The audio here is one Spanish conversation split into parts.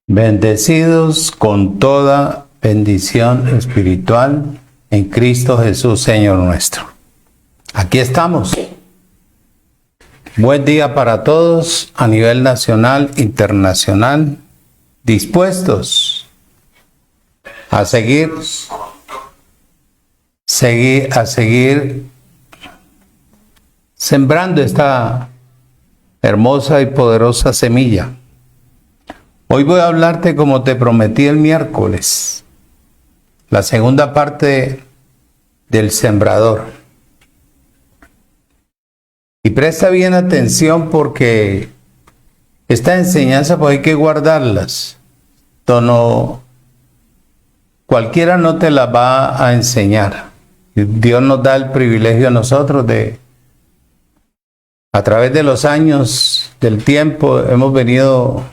Bendecidos con toda bendición espiritual en Cristo Jesús, Señor nuestro. Aquí estamos. Buen día para todos a nivel nacional, internacional, dispuestos a seguir sembrando esta hermosa y poderosa semilla. Hoy voy a hablarte como te prometí el miércoles, la segunda parte del sembrador. Y presta bien atención porque esta enseñanza pues hay que guardarlas. Cualquiera no te la va a enseñar. Dios nos da el privilegio a nosotros de, a través de los años, del tiempo, hemos venido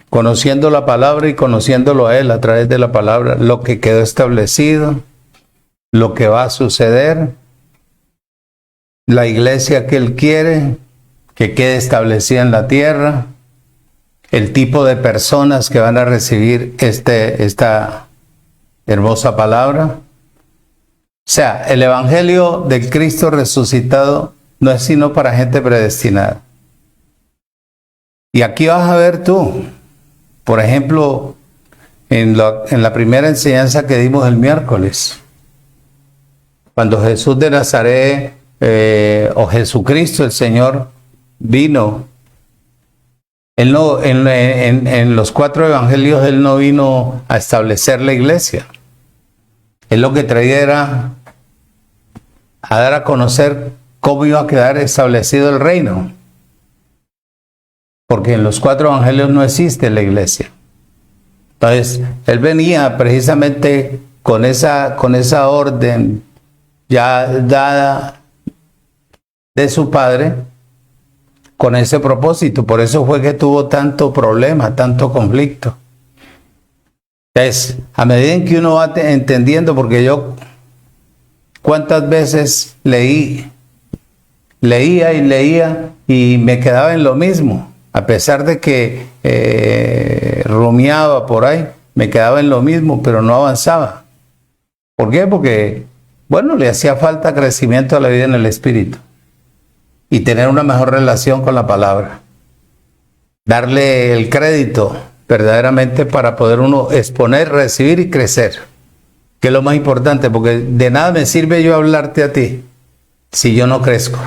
conociendo la palabra y conociéndolo a Él a través de la palabra, lo que quedó establecido, lo que va a suceder, la iglesia que Él quiere que quede establecida en la tierra, el tipo de personas que van a recibir esta hermosa palabra. O sea, el evangelio del Cristo resucitado no es sino para gente predestinada. Y aquí vas a ver tú, por ejemplo, en la primera enseñanza que dimos el miércoles, cuando Jesús de Nazaret, o Jesucristo el Señor, vino, Él no, en los 4 evangelios, Él no vino a establecer la iglesia. Él lo que traía era a dar a conocer cómo iba a quedar establecido el reino. Porque en los 4 evangelios no existe la iglesia. Entonces, Él venía precisamente con esa orden ya dada de su Padre, con ese propósito. Por eso fue que tuvo tanto problema, tanto conflicto. Entonces, a medida en que uno va entendiendo, porque yo cuántas veces leía y me quedaba en lo mismo. A pesar de que rumiaba por ahí, me quedaba en lo mismo, pero no avanzaba. ¿Por qué? Porque, bueno, le hacía falta crecimiento a la vida en el Espíritu y tener una mejor relación con la palabra. Darle el crédito verdaderamente para poder uno exponer, recibir y crecer, que es lo más importante, porque de nada me sirve yo hablarte a ti si yo no crezco.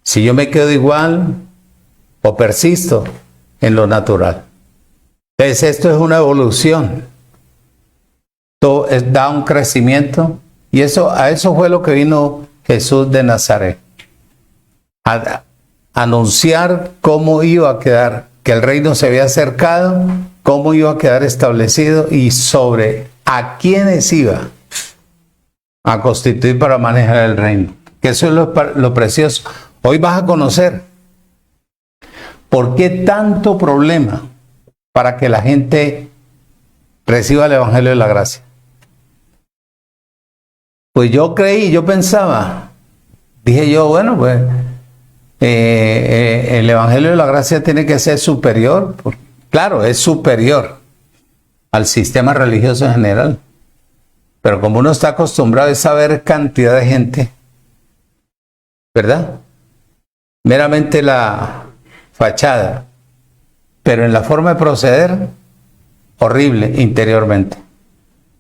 Si yo me quedo igual o persisto en lo natural. Entonces esto es una evolución. Todo da un crecimiento y a eso fue lo que vino Jesús de Nazaret. A anunciar cómo iba a quedar, que el reino se había acercado, cómo iba a quedar establecido y sobre a quiénes iba a constituir para manejar el reino. Que eso es lo precioso. Hoy vas a conocer por qué tanto problema para que la gente reciba el evangelio de la gracia. Pues yo pensaba, dije yo, bueno, pues el evangelio de la gracia tiene que ser superior. Claro, es superior al sistema religioso en general. Pero como uno está acostumbrado a saber cantidad de gente, ¿verdad? Meramente la fachada, pero en la forma de proceder, horrible interiormente.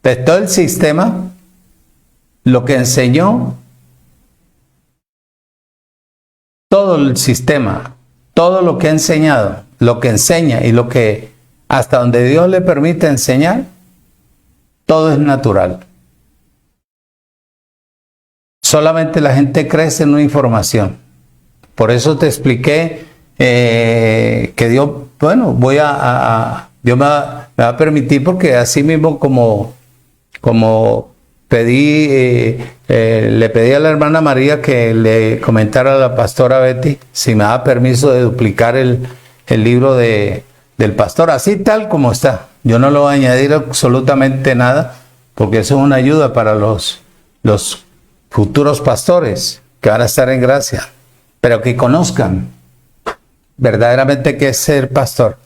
Entonces, todo el sistema, lo que enseñó, todo el sistema, todo lo que ha enseñado, lo que enseña y lo que hasta donde Dios le permite enseñar, todo es natural. Solamente la gente crece en una información. Por eso te expliqué que Dios, bueno, Dios me va a permitir, porque así mismo como le pedí a la hermana María que le comentara a la pastora Betty si me da permiso de duplicar el libro del pastor, así tal como está. Yo no lo voy a añadir absolutamente nada, porque eso es una ayuda para los futuros pastores que van a estar en gracia, pero que conozcan verdaderamente qué es ser pastor.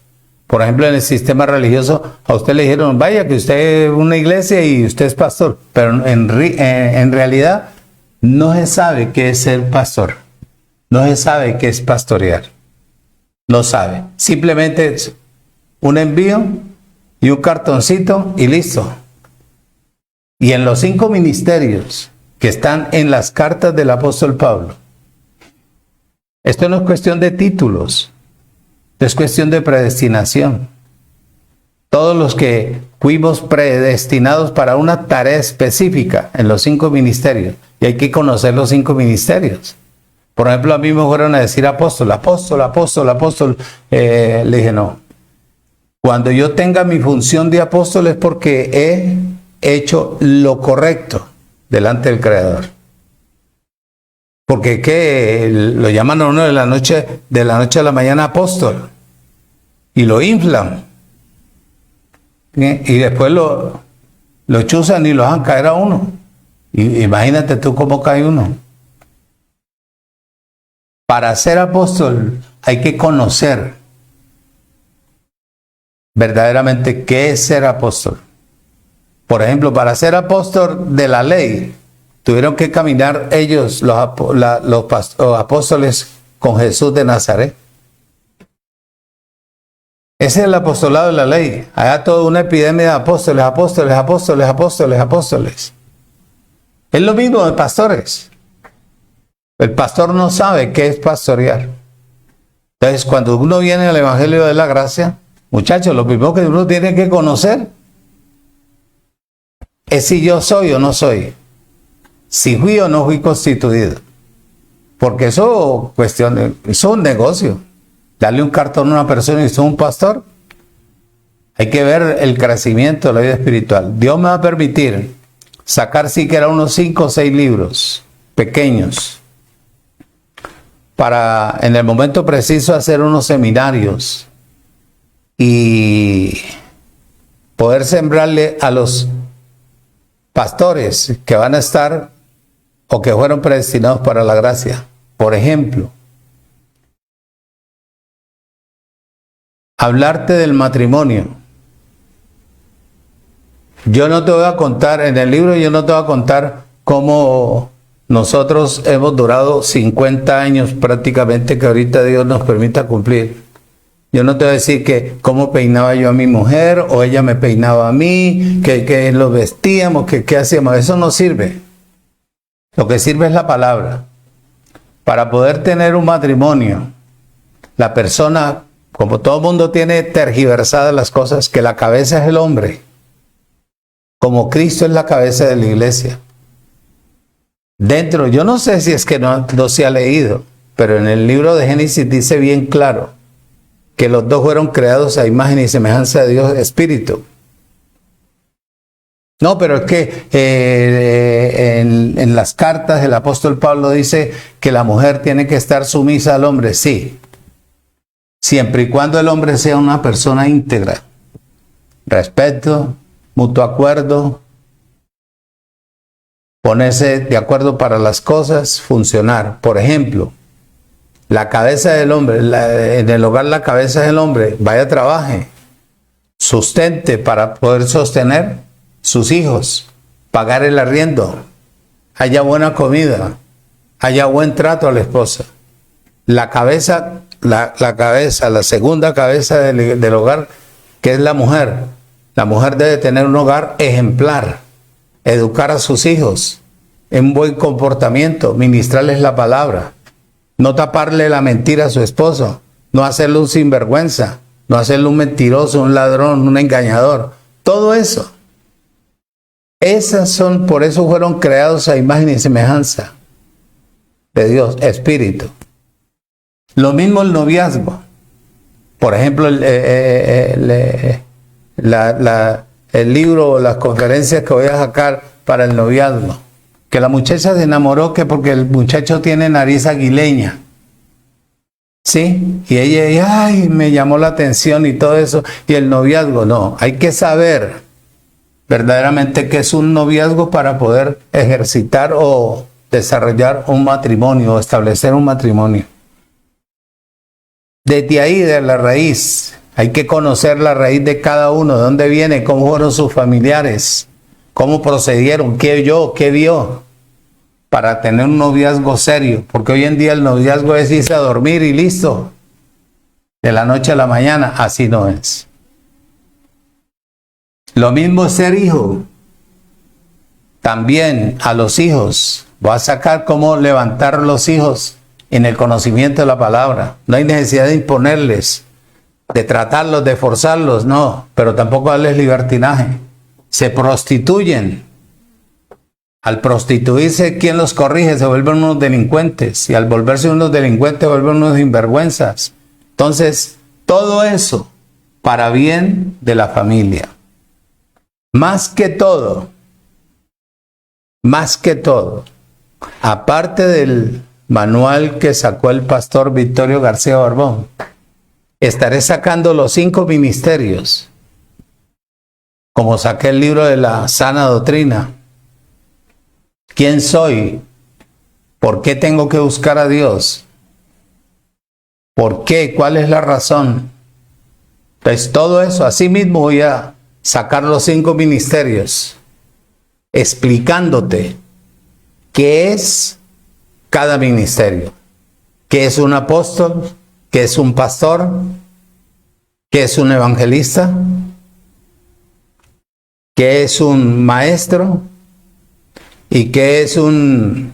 Por ejemplo, en el sistema religioso, a usted le dijeron, vaya, que usted es una iglesia y usted es pastor. Pero en realidad no se sabe qué es ser pastor. No se sabe qué es pastorear. No sabe. Simplemente es un envío y un cartoncito y listo. Y en los 5 ministerios que están en las cartas del apóstol Pablo, esto no es cuestión de títulos, es cuestión de predestinación. Todos los que fuimos predestinados para una tarea específica en los 5 ministerios, y hay que conocer los 5 ministerios. Por ejemplo, a mí me fueron a decir apóstol. Le dije, no. Cuando yo tenga mi función de apóstol es porque he hecho lo correcto delante del Creador. Porque ¿qué? Lo llaman a uno de la noche a la mañana apóstol y lo inflan. Y después lo chuzan y lo dejan caer a uno. Y imagínate tú cómo cae uno. Para ser apóstol hay que conocer verdaderamente qué es ser apóstol. Por ejemplo, para ser apóstol de la ley, tuvieron que caminar ellos, los apóstoles, con Jesús de Nazaret. Ese es el apostolado de la ley. Hay toda una epidemia de apóstoles. Es lo mismo de pastores. El pastor no sabe qué es pastorear. Entonces, cuando uno viene al Evangelio de la Gracia, muchachos, lo primero que uno tiene que conocer es si yo soy o no soy. Si fui o no fui constituido. Porque eso es un negocio. Darle un cartón a una persona y soy un pastor. Hay que ver el crecimiento de la vida espiritual. Dios me va a permitir sacar siquiera unos 5 o 6 libros pequeños para en el momento preciso hacer unos seminarios y poder sembrarle a los pastores que van a estar o que fueron predestinados para la gracia. Por ejemplo, hablarte del matrimonio. Yo no te voy a contar, en el libro yo no te voy a contar cómo nosotros hemos durado 50 años prácticamente, que ahorita Dios nos permita cumplir. Yo no te voy a decir que cómo peinaba yo a mi mujer o ella me peinaba a mí, que lo vestíamos, que qué hacíamos. Eso no sirve. Lo que sirve es la palabra. Para poder tener un matrimonio, la persona, como todo mundo tiene tergiversadas las cosas, que la cabeza es el hombre, como Cristo es la cabeza de la iglesia. Dentro, yo no sé si es que no se ha leído, pero en el libro de Génesis dice bien claro que los dos fueron creados a imagen y semejanza de Dios Espíritu. No, pero es que en las cartas el apóstol Pablo dice que la mujer tiene que estar sumisa al hombre. Sí, siempre y cuando el hombre sea una persona íntegra. Respeto, mutuo acuerdo, ponerse de acuerdo para las cosas, funcionar. Por ejemplo, la cabeza del hombre, en el hogar la cabeza del hombre, vaya, trabaje, sustente para poder sostener sus hijos, pagar el arriendo, haya buena comida, haya buen trato a la esposa. La cabeza, la segunda cabeza del hogar, que es la mujer. La mujer debe tener un hogar ejemplar, educar a sus hijos en buen comportamiento, ministrarles la palabra, no taparle la mentira a su esposo, no hacerle un sinvergüenza, no hacerle un mentiroso, un ladrón, un engañador. Todo eso. Por eso fueron creados a imagen y semejanza de Dios, Espíritu. Lo mismo el noviazgo. Por ejemplo, el libro o las conferencias que voy a sacar para el noviazgo. Que la muchacha se enamoró que porque el muchacho tiene nariz aguileña. ¿Sí? Y ella, ay, me llamó la atención y todo eso. Y el noviazgo, no. Hay que saber verdaderamente qué es un noviazgo para poder ejercitar o desarrollar un matrimonio o establecer un matrimonio. Desde ahí, de la raíz, Hay que conocer la raíz de cada uno, de dónde viene, cómo fueron sus familiares, cómo procedieron, qué oyó, qué vio, para tener un noviazgo serio. Porque hoy en día el noviazgo es irse a dormir y listo. De la noche a la mañana, así no es. Lo mismo es ser hijo. También a los hijos. Voy a sacar cómo levantar los hijos en el conocimiento de la palabra. No hay necesidad de imponerles, de tratarlos, de forzarlos, no, pero tampoco darles libertinaje. Se prostituyen. Al prostituirse, ¿quién los corrige? Se vuelven unos delincuentes. Y al volverse unos delincuentes, se vuelven unos sinvergüenzas. Entonces, todo eso para bien de la familia. Más que todo, aparte del manual que sacó el pastor Victorio García Barbón, estaré sacando los 5 ministerios, como saqué el libro de la sana doctrina. ¿Quién soy? ¿Por qué tengo que buscar a Dios? ¿Por qué? ¿Cuál es la razón? Entonces todo eso, así mismo voy a sacar los 5 ministerios, explicándote qué es cada ministerio. ¿Qué es un apóstol? ¿Qué es un pastor? ¿Qué es un evangelista? ¿Qué es un maestro? ¿Y qué es un...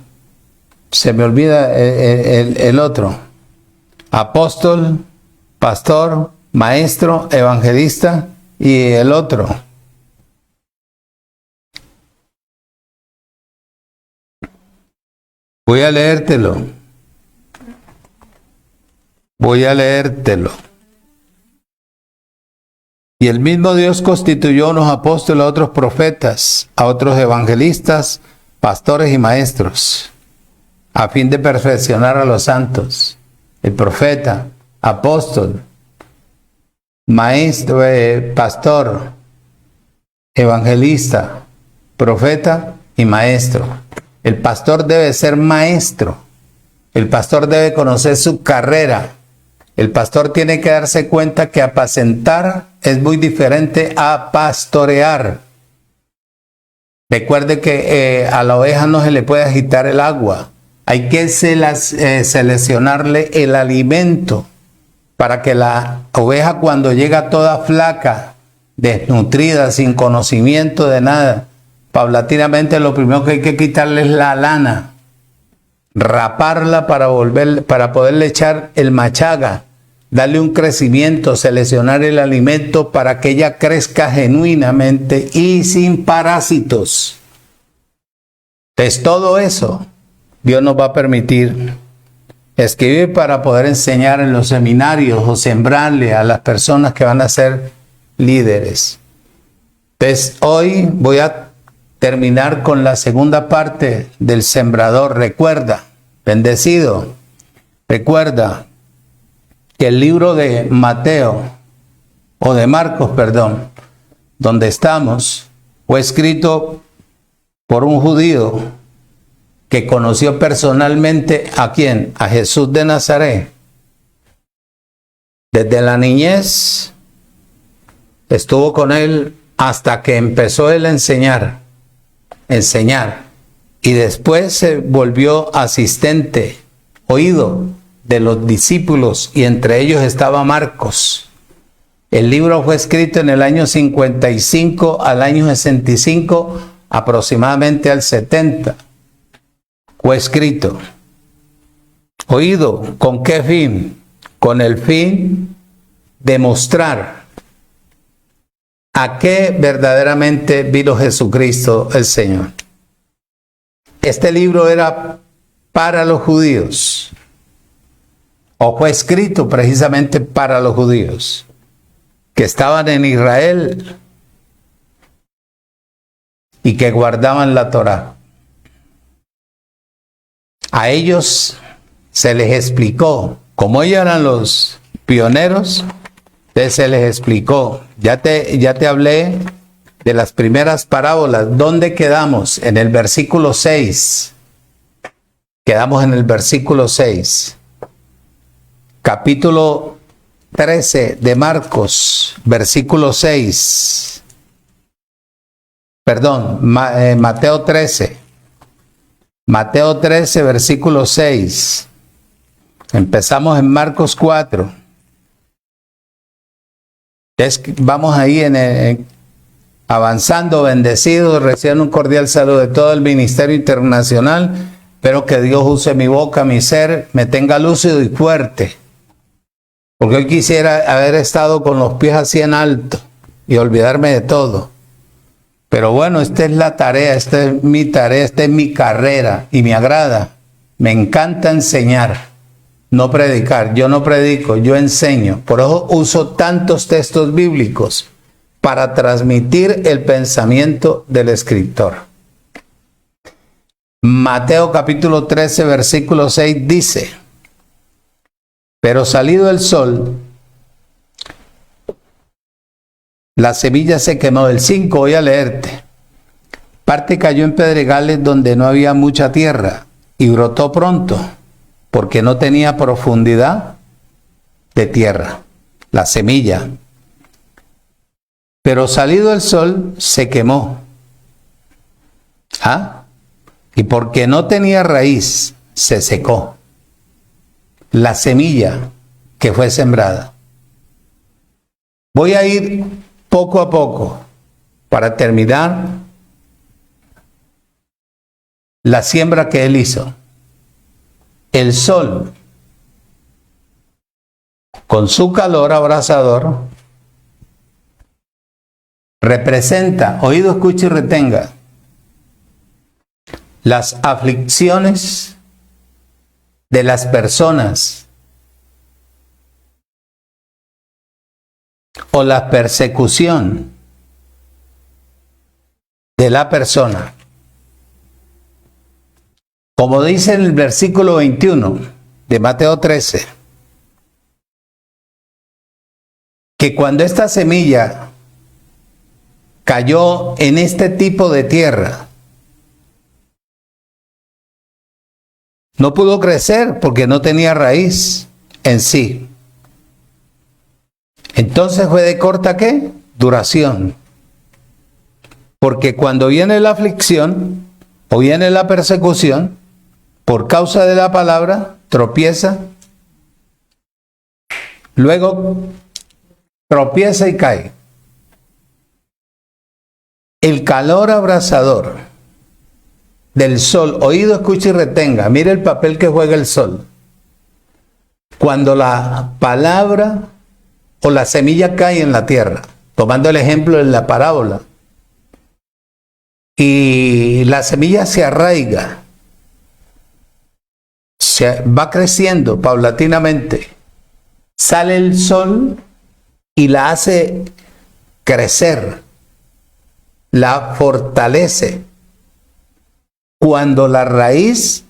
se me olvida el otro? Apóstol, pastor, maestro, evangelista y el otro. Voy a leértelo. Y el mismo Dios constituyó a unos apóstoles, a otros profetas, a otros evangelistas, pastores y maestros, a fin de perfeccionar a los santos. El profeta, apóstol, maestro, pastor, evangelista, profeta y maestro. El pastor debe ser maestro. El pastor debe conocer su carrera. El pastor tiene que darse cuenta que apacentar es muy diferente a pastorear. Recuerde que a la oveja no se le puede agitar el agua. Hay que seleccionarle el alimento para que la oveja, cuando llega toda flaca, desnutrida, sin conocimiento de nada, paulatinamente lo primero que hay que quitarle es la lana, raparla para poderle echar el machaga, darle un crecimiento, seleccionar el alimento para que ella crezca genuinamente y sin parásitos. Entonces todo eso Dios nos va a permitir escribir para poder enseñar en los seminarios o sembrarle a las personas que van a ser líderes. Entonces hoy voy a terminar con la segunda parte del sembrador. Recuerda, bendecido, recuerda que el libro de Mateo, o de Marcos, perdón, donde estamos, fue escrito por un judío que conoció personalmente ¿a quién? A Jesús de Nazaret. Desde la niñez estuvo con él hasta que empezó él a enseñar. Y después se volvió asistente, oído de los discípulos, y entre ellos estaba Marcos. El libro fue escrito en el año 55 al año 65, aproximadamente al 70. Fue escrito. Oído, ¿con qué fin? Con el fin de mostrar a qué verdaderamente vino Jesucristo el Señor. Este libro era para los judíos, o fue escrito precisamente para los judíos que estaban en Israel y que guardaban la Torá. A ellos se les explicó, como ellos eran los pioneros, se les explicó. Ya te hablé de las primeras parábolas. ¿Dónde quedamos? En el versículo 6. Quedamos en el versículo 6. Capítulo 13 de Marcos, versículo 6. Perdón, Mateo 13. Mateo 13, versículo 6. Empezamos en Marcos 4. Vamos ahí avanzando, bendecidos. Reciban un cordial saludo de todo el Ministerio Internacional. Espero que Dios use mi boca, mi ser, me tenga lúcido y fuerte. Porque hoy quisiera haber estado con los pies así en alto y olvidarme de todo. Pero bueno, esta es la tarea, esta es mi tarea, esta es mi carrera y me agrada. Me encanta enseñar, no predicar. Yo no predico, yo enseño. Por eso uso tantos textos bíblicos para transmitir el pensamiento del escritor. Mateo capítulo 13, versículo 6 dice: pero salido el sol, la semilla se quemó. Del 5 voy a leerte. Parte cayó en pedregales donde no había mucha tierra y brotó pronto, porque no tenía profundidad de tierra, la semilla. Pero salido el sol, se quemó. Y porque no tenía raíz, se secó. La semilla que fue sembrada. Voy a ir poco a poco para terminar la siembra que él hizo. El sol, con su calor abrasador, representa, oído escuche y retenga, las aflicciones de las personas o la persecución de la persona. Como dice en el versículo 21 de Mateo 13, que cuando esta semilla cayó en este tipo de tierra, no pudo crecer porque no tenía raíz en sí. Entonces fue de corta ¿qué? Duración. Porque cuando viene la aflicción o viene la persecución, por causa de la palabra, tropieza, luego tropieza y cae. El calor abrasador del sol, oído, escuche y retenga. Mire el papel que juega el sol. Cuando la palabra o la semilla cae en la tierra, tomando el ejemplo en la parábola, y la semilla se arraiga, se va creciendo paulatinamente, sale el sol y la hace crecer, la fortalece. Cuando la raíz,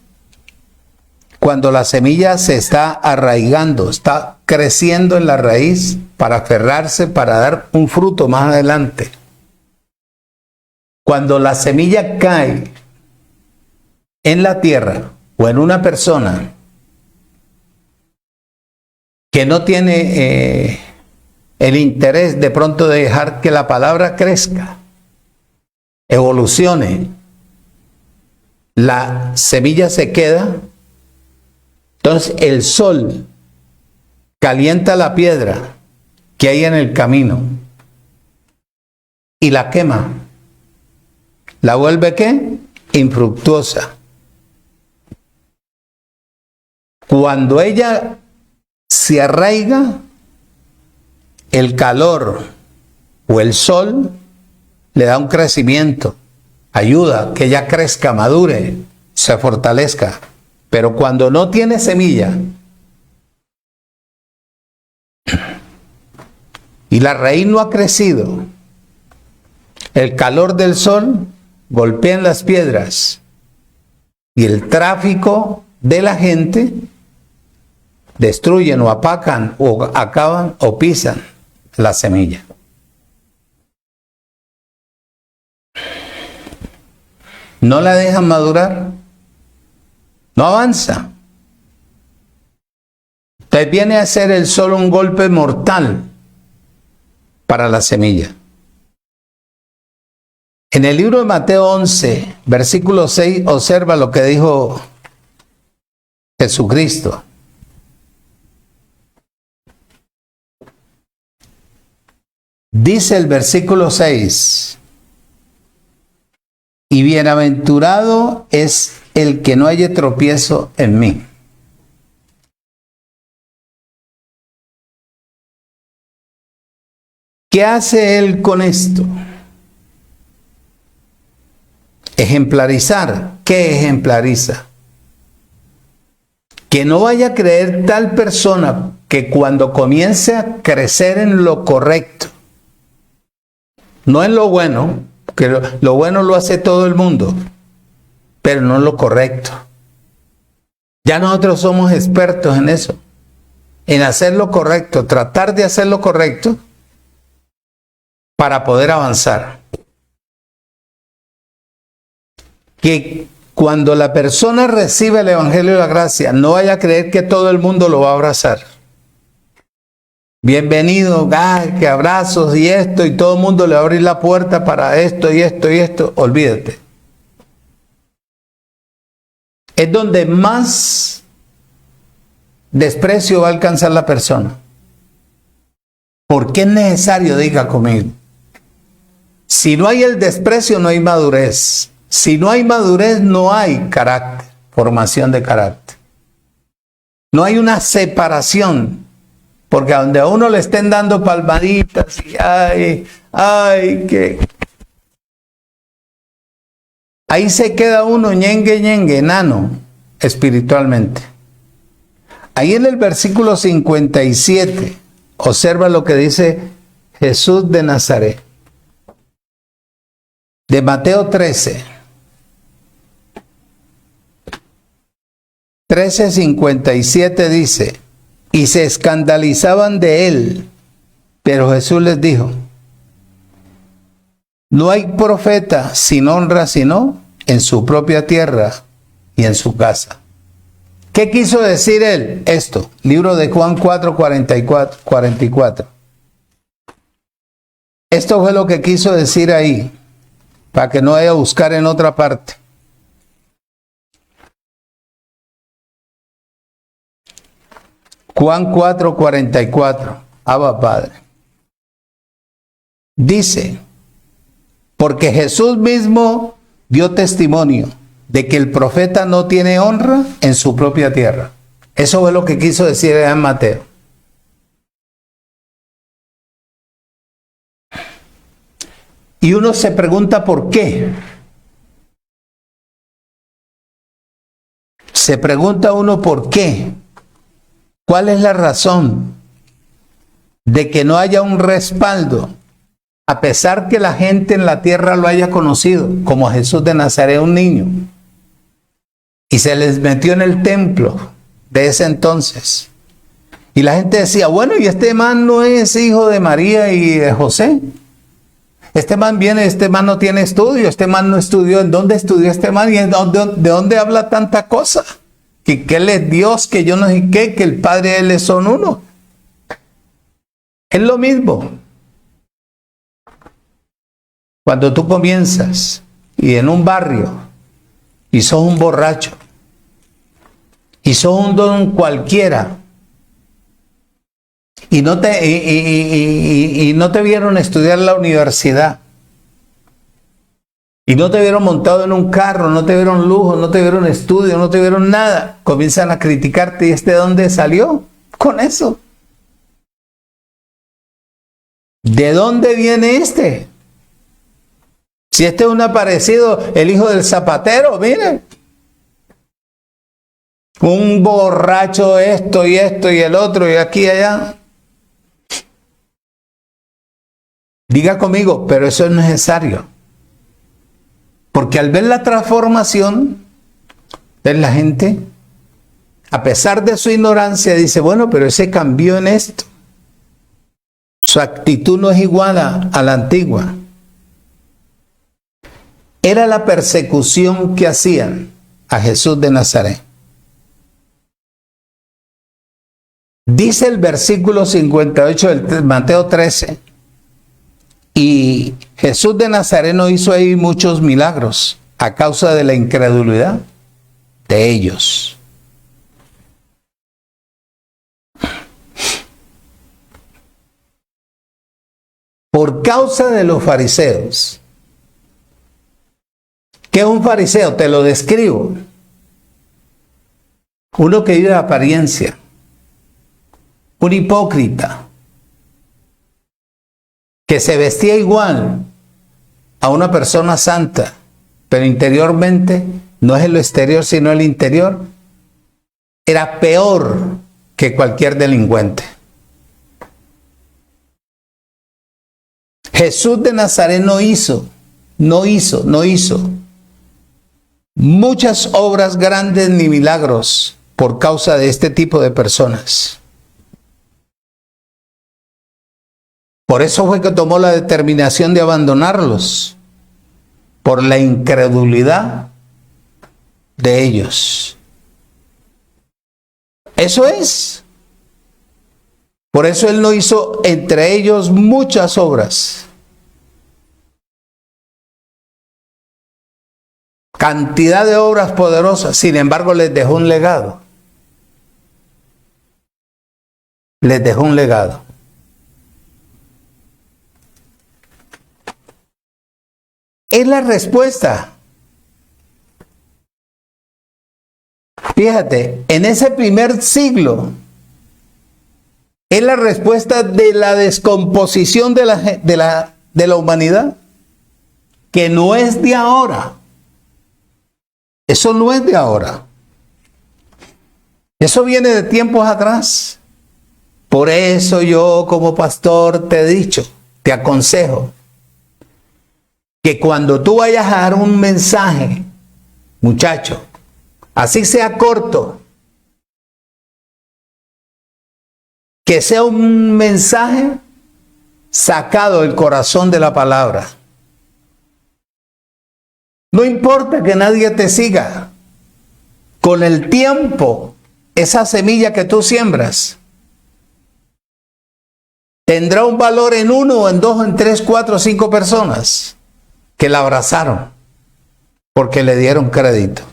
cuando la semilla se está arraigando, está creciendo en la raíz para aferrarse, para dar un fruto más adelante. Cuando la semilla cae en la tierra o en una persona que no tiene el interés de pronto de dejar que la palabra crezca, evolucione, la semilla se queda, entonces el sol calienta la piedra que hay en el camino y la quema. ¿La vuelve qué? Infructuosa. Cuando ella se arraiga, el calor o el sol le da un crecimiento, ayuda que ella crezca, madure, se fortalezca. Pero cuando no tiene semilla y la raíz no ha crecido, el calor del sol golpea en las piedras y el tráfico de la gente destruyen o apacan o acaban o pisan la semilla. No la dejan madurar, no avanza. Entonces viene a ser el solo un golpe mortal para la semilla. En el libro de Mateo 11, versículo 6, observa lo que dijo Jesucristo. Dice el versículo 6, y bienaventurado es el que no haya tropiezo en mí. ¿Qué hace él con esto? Ejemplarizar. ¿Qué ejemplariza? Que no vaya a creer tal persona que cuando comience a crecer en lo correcto, no en lo bueno, que lo bueno lo hace todo el mundo, pero no en lo correcto. Ya nosotros somos expertos en eso, en hacer lo correcto, tratar de hacer lo correcto para poder avanzar. Que cuando la persona recibe el Evangelio de la Gracia, no vaya a creer que todo el mundo lo va a abrazar. Bienvenido, que abrazos y esto, y todo el mundo le va a abrir la puerta para esto y esto y esto. Olvídate. Es donde más desprecio va a alcanzar la persona. ¿Por qué es necesario? Diga conmigo. Si no hay el desprecio, no hay madurez. Si no hay madurez, no hay carácter, formación de carácter. No hay una separación, porque a donde a uno le estén dando palmaditas y que ahí se queda uno ñengue, enano espiritualmente. Ahí en el versículo 57, observa lo que dice Jesús de Nazaret. De Mateo 13:57 dice, y se escandalizaban de él, pero Jesús les dijo, no hay profeta sin honra sino en su propia tierra y en su casa. ¿Qué quiso decir él? Esto, libro de Juan 4:44. Esto fue lo que quiso decir ahí, para que no vaya a buscar en otra parte. Juan 4:44, Abba Padre. Dice, porque Jesús mismo dio testimonio de que el profeta no tiene honra en su propia tierra. Eso fue lo que quiso decir en Mateo. Y uno se pregunta por qué. Se pregunta uno por qué. ¿Cuál es la razón de que no haya un respaldo? A pesar que la gente en la tierra lo haya conocido, como Jesús de Nazaret, un niño. Y se les metió en el templo de ese entonces. Y la gente decía, bueno, ¿y este man no es hijo de María y de José? Este man viene, este man no tiene estudio, este man no estudió. ¿En dónde estudió este man? ¿Y de dónde habla tanta cosa? Que él es Dios, que yo no sé qué, que el Padre y él son uno. Es lo mismo. Cuando tú comienzas y en un barrio y sos un borracho y sos un don cualquiera y no te vieron estudiar en la universidad y no te vieron montado en un carro, no te vieron lujo, no te vieron estudio, no te vieron nada, comienzan a criticarte. ¿Y este de dónde salió? Con eso. ¿De dónde viene este? Si este es un aparecido, el hijo del zapatero, miren. Un borracho, esto y el otro, y aquí y allá. Diga conmigo, pero eso es necesario. Porque al ver la transformación de la gente, a pesar de su ignorancia, dice, bueno, pero ese cambió en esto. Su actitud no es igual a la antigua. Era la persecución que hacían a Jesús de Nazaret. Dice el versículo 58 del Mateo 13, y Jesús de Nazaret no hizo ahí muchos milagros a causa de la incredulidad de ellos. Por causa de los fariseos. ¿Qué es un fariseo? Te lo describo. Uno que vive de apariencia. Un hipócrita. Que se vestía igual a una persona santa, pero interiormente, no es en lo exterior, sino el interior, era peor que cualquier delincuente. Jesús de Nazaret no hizo muchas obras grandes ni milagros por causa de este tipo de personas. Por eso fue que tomó la determinación de abandonarlos, por la incredulidad de ellos. Eso es. Por eso él no hizo entre ellos muchas obras. Cantidad de obras poderosas, sin embargo les dejó un legado. Les dejó un legado. Es la respuesta. Fíjate, en ese primer siglo, es la respuesta de la descomposición de la humanidad, que no es de ahora. Eso no es de ahora. Eso viene de tiempos atrás. Por eso yo como pastor te he dicho, te aconsejo, que cuando tú vayas a dar un mensaje, muchacho, así sea corto, que sea un mensaje sacado del corazón de la palabra. No importa que nadie te siga. Con el tiempo, esa semilla que tú siembras tendrá un valor en 1, en 2, en 3, 4, 5 personas que la abrazaron porque le dieron crédito.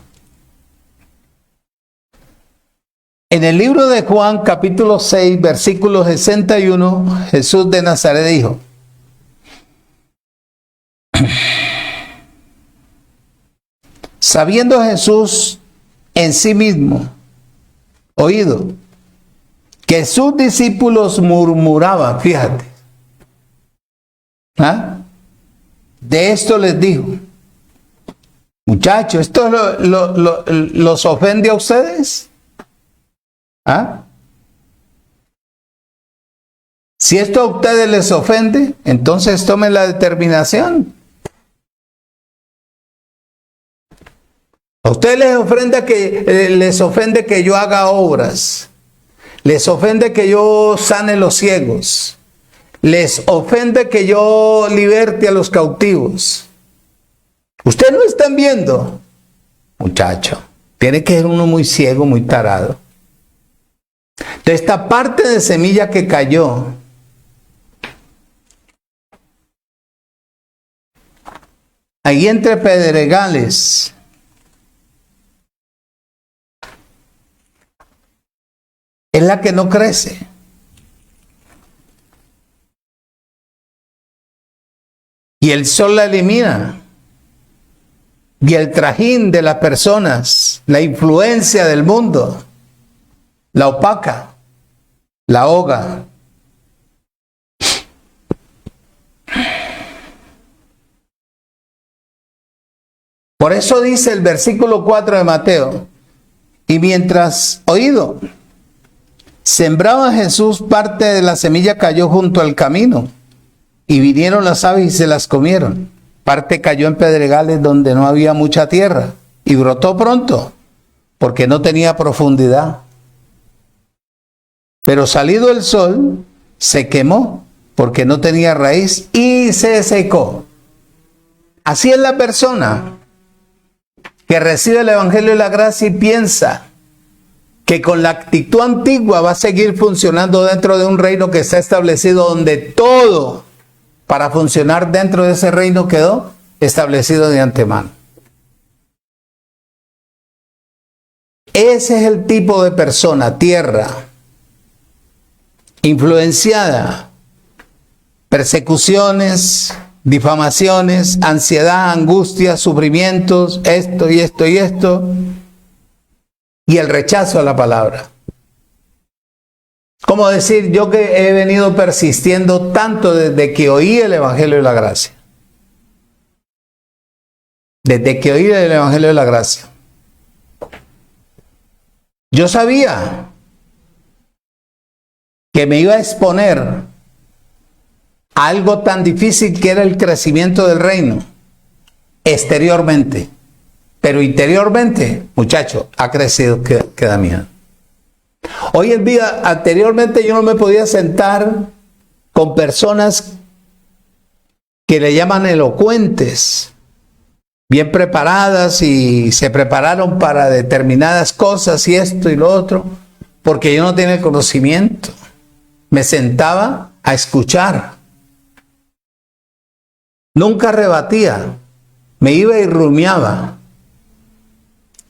En el libro de Juan, capítulo 6, versículo 61, Jesús de Nazaret dijo: sabiendo Jesús en sí mismo, oído, que sus discípulos murmuraban, fíjate, de esto les dijo: muchachos, ¿esto los ofende a ustedes? Si esto a ustedes les ofende, entonces tomen la determinación. A ustedes les ofende que yo haga obras, les ofende que yo sane los ciegos, les ofende que yo liberte a los cautivos. Ustedes no están viendo, muchacho, tiene que ser uno muy ciego, muy tarado. De esta parte de semilla que cayó, ahí entre pedregales, es la que no crece. Y el sol la elimina. Y el trajín de las personas, la influencia del mundo, la opaca, la ahoga. Por eso dice el versículo 4 de Mateo: y mientras, oído, sembraba Jesús, parte de la semilla cayó junto al camino, y vinieron las aves y se las comieron. Parte cayó en pedregales donde no había mucha tierra, y brotó pronto, porque no tenía profundidad. Pero salido el sol, se quemó, porque no tenía raíz, y se secó. Así es la persona que recibe el Evangelio de la gracia y piensa que con la actitud antigua va a seguir funcionando dentro de un reino que está establecido, donde todo para funcionar dentro de ese reino quedó establecido de antemano. Ese es el tipo de persona, tierra, influenciada, persecuciones, difamaciones, ansiedad, angustia, sufrimientos, esto y esto y esto, y el rechazo a la palabra. Como decir, yo que he venido persistiendo tanto desde que oí el Evangelio de la Gracia. Desde que oí el Evangelio de la Gracia. Yo sabía que me iba a exponer a algo tan difícil que era el crecimiento del reino, exteriormente. Pero interiormente, muchacho, ha crecido que da miedo. Hoy en día, anteriormente yo no me podía sentar con personas que le llaman elocuentes, bien preparadas y se prepararon para determinadas cosas y esto y lo otro, porque yo no tenía el conocimiento. Me sentaba a escuchar. Nunca rebatía, me iba y rumiaba.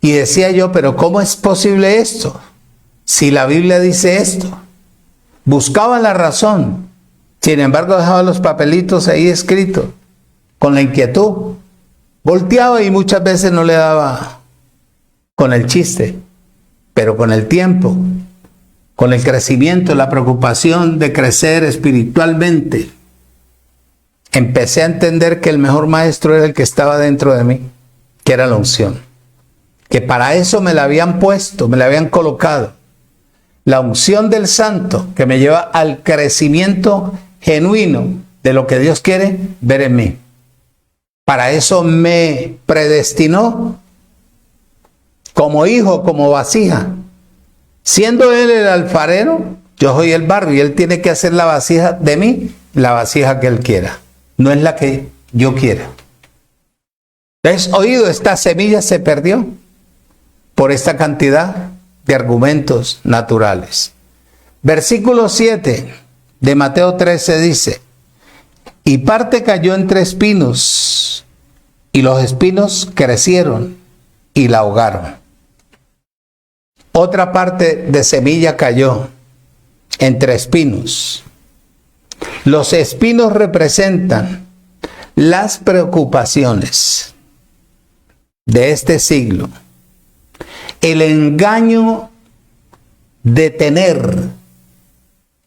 Y decía yo, pero ¿cómo es posible esto? Si la Biblia dice esto. Buscaba la razón. Sin embargo, dejaba los papelitos ahí escritos, con la inquietud. Volteaba y muchas veces no le daba con el chiste, pero con el tiempo, con el crecimiento, la preocupación de crecer espiritualmente, empecé a entender que el mejor maestro era el que estaba dentro de mí, que era la unción. Que para eso me la habían puesto, me la habían colocado. La unción del santo que me lleva al crecimiento genuino de lo que Dios quiere ver en mí. Para eso me predestinó como hijo, como vasija. Siendo Él el alfarero, yo soy el barro y Él tiene que hacer la vasija de mí, la vasija que Él quiera. No es la que yo quiera. ¿Has oído? Esta semilla se perdió por esta cantidad de argumentos naturales. Versículo 7 de Mateo 13 dice, y parte cayó entre espinos, y los espinos crecieron y la ahogaron. Otra parte de semilla cayó entre espinos. Los espinos representan las preocupaciones de este siglo. El engaño de tener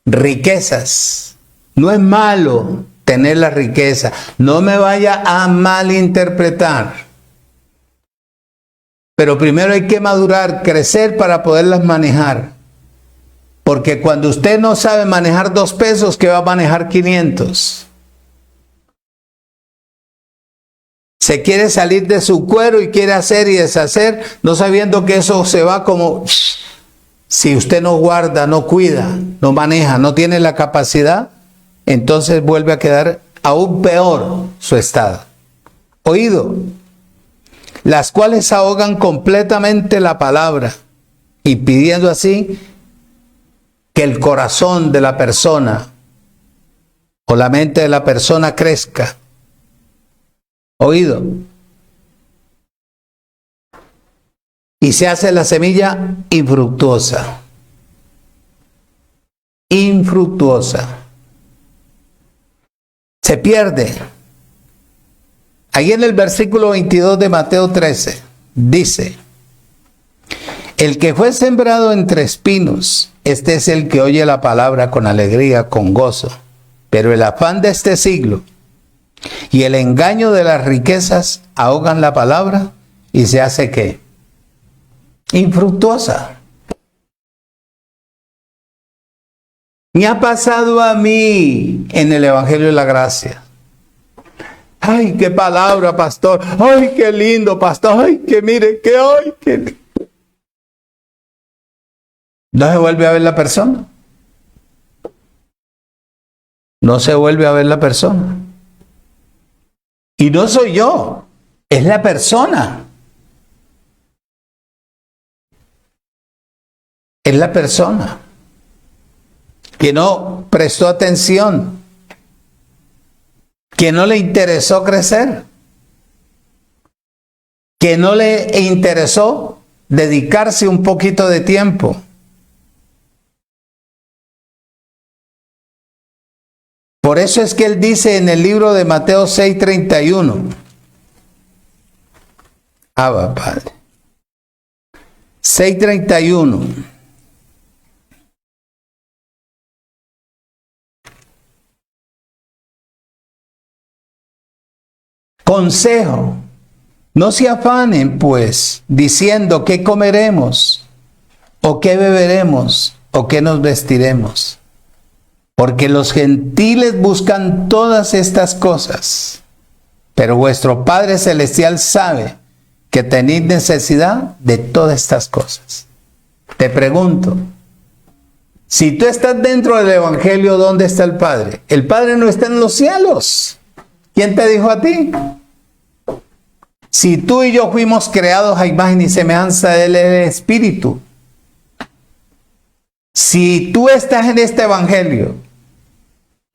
riquezas. No es malo tener la riqueza. No me vaya a malinterpretar. Pero primero hay que madurar, crecer para poderlas manejar. Porque cuando usted no sabe manejar 2 pesos, ¿qué va a manejar 500? Se quiere salir de su cuero y quiere hacer y deshacer, no sabiendo que eso se va como... Si usted no guarda, no cuida, no maneja, no tiene la capacidad, entonces vuelve a quedar aún peor su estado. Oído, las cuales ahogan completamente la palabra, impidiendo así que el corazón de la persona o la mente de la persona crezca. Oído. Y se hace la semilla infructuosa. Infructuosa. Se pierde. Ahí en el versículo 22 de Mateo 13 dice, el que fue sembrado entre espinos, este es el que oye la palabra con alegría, con gozo. Pero el afán de este siglo y el engaño de las riquezas ahogan la palabra y se hace ¿qué? Infructuosa. Me ha pasado a mí en el Evangelio de la Gracia. Ay, qué palabra, pastor. Ay, qué lindo, pastor. Ay, que mire, que ay, que... ¿No se vuelve a ver la persona? No se vuelve a ver la persona. Y no soy yo, es la persona. es la persona que no prestó atención, que no le interesó crecer, que no le interesó dedicarse un poquito de tiempo. Por eso es que él dice en el libro de Mateo 6:31, Abba, Padre. 6:31. Consejo, no se afanen pues, diciendo qué comeremos, o qué beberemos, o qué nos vestiremos. Porque los gentiles buscan todas estas cosas, pero vuestro Padre Celestial sabe que tenéis necesidad de todas estas cosas. Te pregunto, si tú estás dentro del Evangelio, ¿dónde está el Padre? El Padre no está en los cielos. ¿Quién te dijo a ti? Si tú y yo fuimos creados a imagen y semejanza de Él, el Espíritu. Si tú estás en este Evangelio,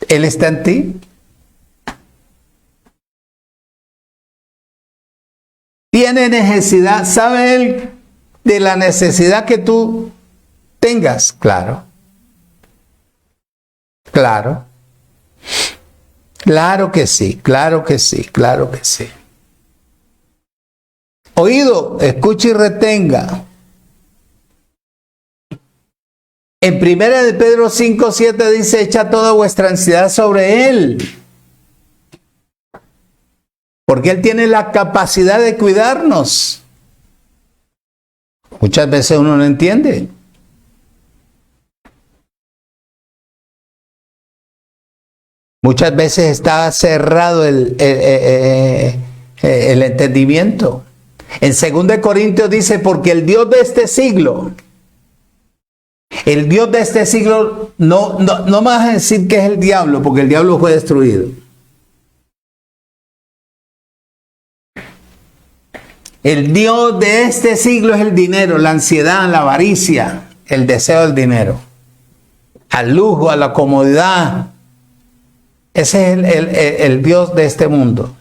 Él está en ti. Tiene necesidad, ¿sabe Él de la necesidad que tú tengas? Claro. Claro. Claro que sí, claro que sí, claro que sí. Oído, escuche y retenga. En 1 de Pedro 5:7 dice, echa toda vuestra ansiedad sobre Él. Porque Él tiene la capacidad de cuidarnos. Muchas veces uno no entiende. Muchas veces está cerrado el entendimiento. En 2 Corintios dice, porque el Dios de este siglo, no me vas a decir que es el diablo, porque el diablo fue destruido. El Dios de este siglo es el dinero, la ansiedad, la avaricia, el deseo del dinero, al lujo, a la comodidad. Ese es el Dios de este mundo.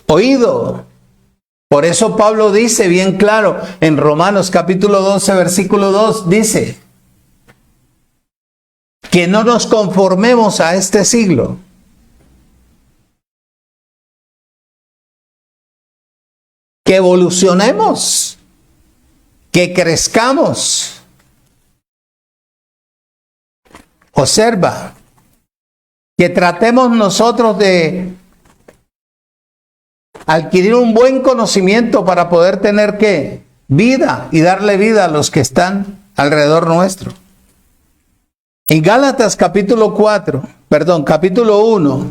Oído. Por eso Pablo dice bien claro en Romanos capítulo 12, versículo 2, dice que no nos conformemos a este siglo. Que evolucionemos, que crezcamos. Observa, que tratemos nosotros de adquirir un buen conocimiento para poder tener ¿qué? Vida y darle vida a los que están alrededor nuestro. En Gálatas capítulo 1,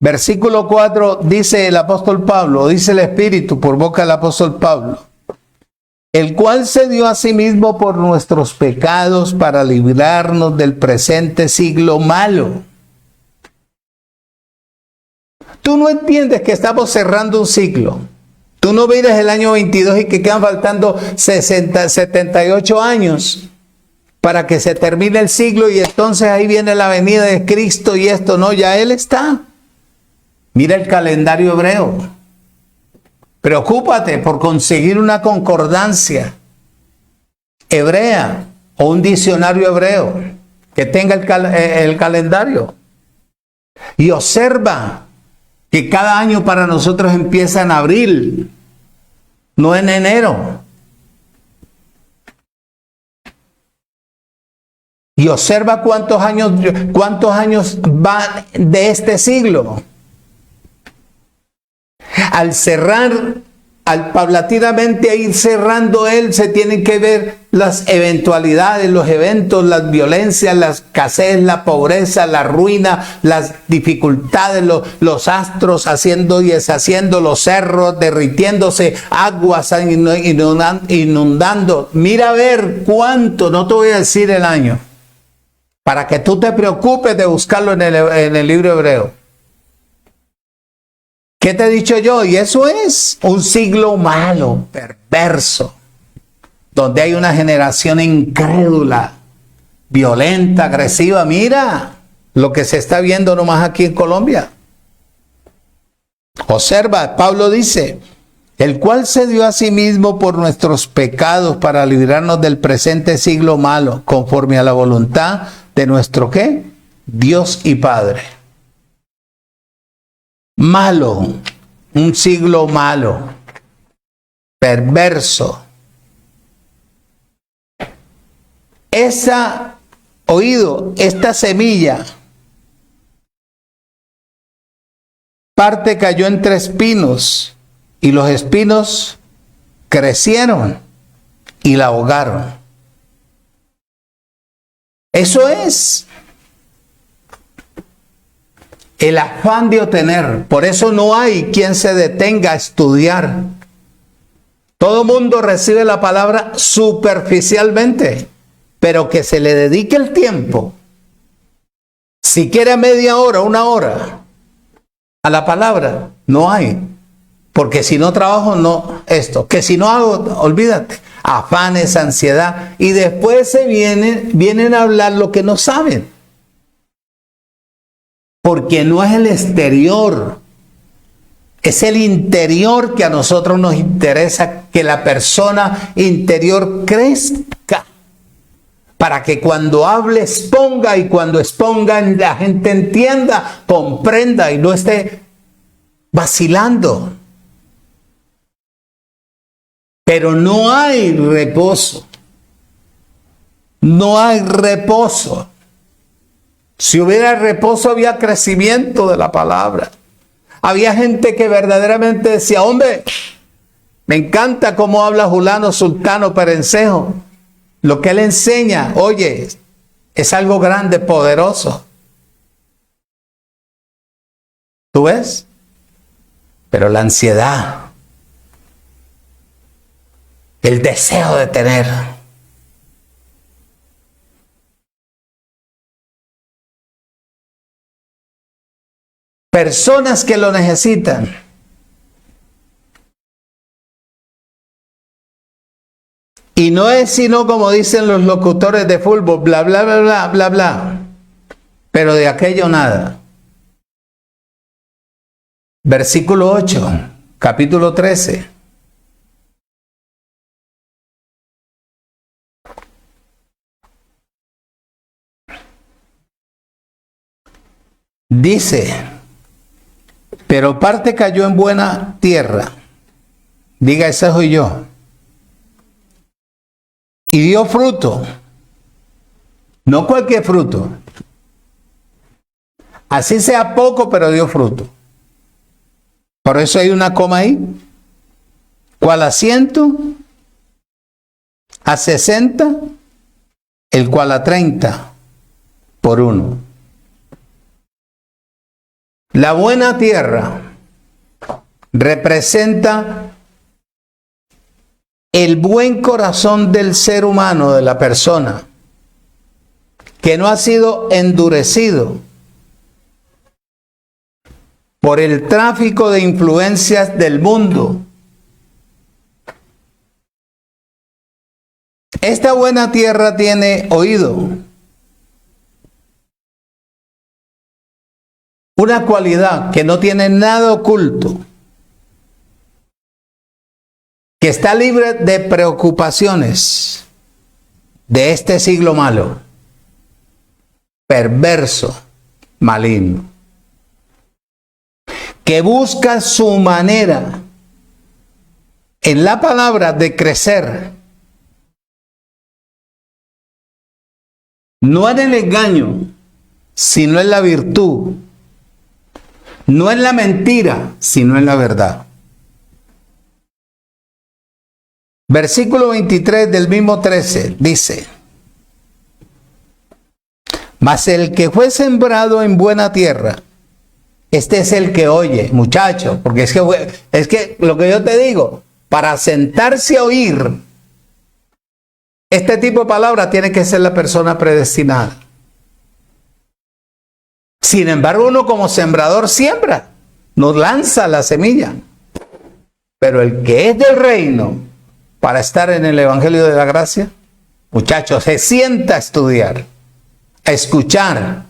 versículo 4 dice el apóstol Pablo, dice el Espíritu por boca del apóstol Pablo, el cual se dio a sí mismo por nuestros pecados para librarnos del presente siglo malo. Tú no entiendes que estamos cerrando un ciclo. Tú no miras el año 22 y que quedan faltando 78 años para que se termine el siglo y entonces ahí viene la venida de Cristo y esto no, ya Él está. Mira el calendario hebreo. Preocúpate por conseguir una concordancia hebrea o un diccionario hebreo que tenga el calendario. Y observa que cada año para nosotros empieza en abril, no en enero. Y observa cuántos años van de este siglo. Al cerrar, al paulatinamente ir cerrando él, se tienen que ver las eventualidades, los eventos, las violencias, la escasez, la pobreza, la ruina, las dificultades, los astros haciendo y deshaciendo, los cerros derritiéndose, aguas inundando. Mira a ver cuánto, no te voy a decir el año, para que tú te preocupes de buscarlo en el libro hebreo. ¿Qué te he dicho yo? Y eso es un siglo malo, perverso, donde hay una generación incrédula, violenta, agresiva. Mira lo que se está viendo nomás aquí en Colombia. Observa, Pablo dice, el cual se dio a sí mismo por nuestros pecados para librarnos del presente siglo malo, conforme a la voluntad de nuestro ¿qué? Dios y Padre. Malo, un siglo malo, perverso. Esta semilla, parte cayó entre espinos y los espinos crecieron y la ahogaron. Eso es el afán de obtener. Por eso no hay quien se detenga a estudiar. Todo mundo recibe la palabra superficialmente, pero que se le dedique el tiempo, siquiera media hora, una hora, a la palabra, no hay. Porque si no trabajo, no esto. Que si no hago, olvídate. Afanes, ansiedad. Y después vienen a hablar lo que no saben. Porque no es el exterior, es el interior que a nosotros nos interesa, que la persona interior crezca, para que cuando hable exponga, y cuando exponga la gente entienda, comprenda y no esté vacilando. Pero no hay reposo, no hay reposo. Si hubiera reposo, había crecimiento de la palabra. Había gente que verdaderamente decía, hombre, me encanta cómo habla Julano, Sultano, Perencejo. Lo que él enseña, oye, es algo grande, poderoso. ¿Tú ves? Pero la ansiedad, el deseo de tener, personas que lo necesitan. Y no es sino como dicen los locutores de fútbol, bla, bla, bla, bla, bla, bla. Pero de aquello nada. Versículo 8, capítulo 13. Dice, pero parte cayó en buena tierra. Diga, ese soy yo. Y dio fruto. No cualquier fruto. Así sea poco, pero dio fruto. Por eso hay una coma ahí. ¿Cuál a 100? A 60. El cual a 30 por 1. La buena tierra representa el buen corazón del ser humano, de la persona, que no ha sido endurecido por el tráfico de influencias del mundo. Esta buena tierra tiene oído, una cualidad que no tiene nada oculto, que está libre de preocupaciones de este siglo malo, perverso, maligno, que busca su manera en la palabra de crecer, no en el engaño, sino en la virtud, no en la mentira, sino en la verdad. Versículo 23 del mismo 13 dice, mas el que fue sembrado en buena tierra, este es el que oye, muchacho, porque es que lo que yo te digo, para sentarse a oír este tipo de palabras tiene que ser la persona predestinada. Sin embargo, uno como sembrador siembra, nos lanza la semilla. Pero el que es del reino, para estar en el Evangelio de la Gracia, muchachos, se sienta a estudiar, a escuchar,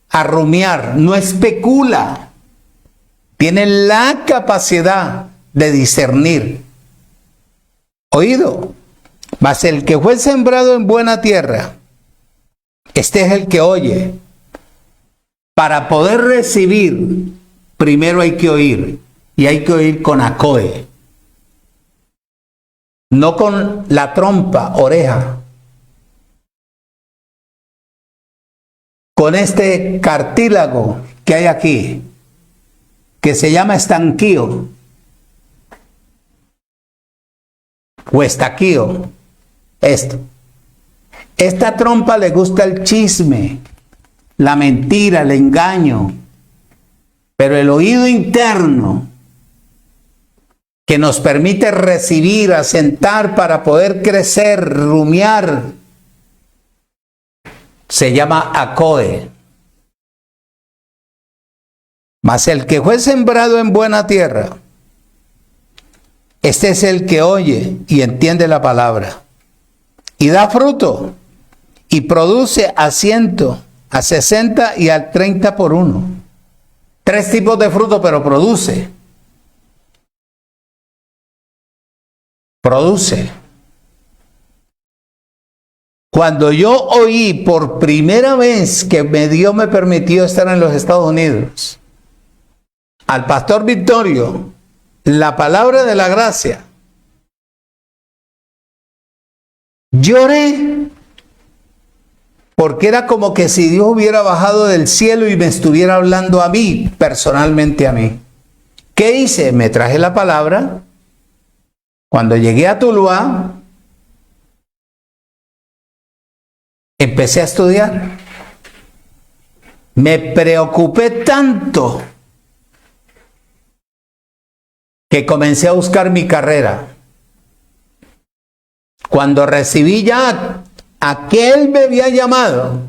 a rumiar, no especula. Tiene la capacidad de discernir. Oído, mas el que fue sembrado en buena tierra, este es el que oye. Para poder recibir, primero hay que oír, y hay que oír con acoe, no con la trompa, oreja, con este cartílago que hay aquí, que se llama estanquío o estaquío. Esta trompa le gusta el chisme, la mentira, el engaño, pero el oído interno que nos permite recibir, asentar para poder crecer, rumiar, se llama acoe. Mas el que fue sembrado en buena tierra, este es el que oye y entiende la palabra, y da fruto, y produce a 100, a 60 y al 30 por uno. 3 tipos de fruto, pero produce. Produce. Cuando yo oí por primera vez que Dios me permitió estar en los Estados Unidos, al pastor Victorio, la palabra de la gracia, lloré, porque era como que si Dios hubiera bajado del cielo y me estuviera hablando a mí, personalmente a mí. ¿Qué hice? Me traje la palabra. Cuando llegué a Tuluá, empecé a estudiar. Me preocupé tanto que comencé a buscar mi carrera. Cuando recibí ya a que Él me había llamado,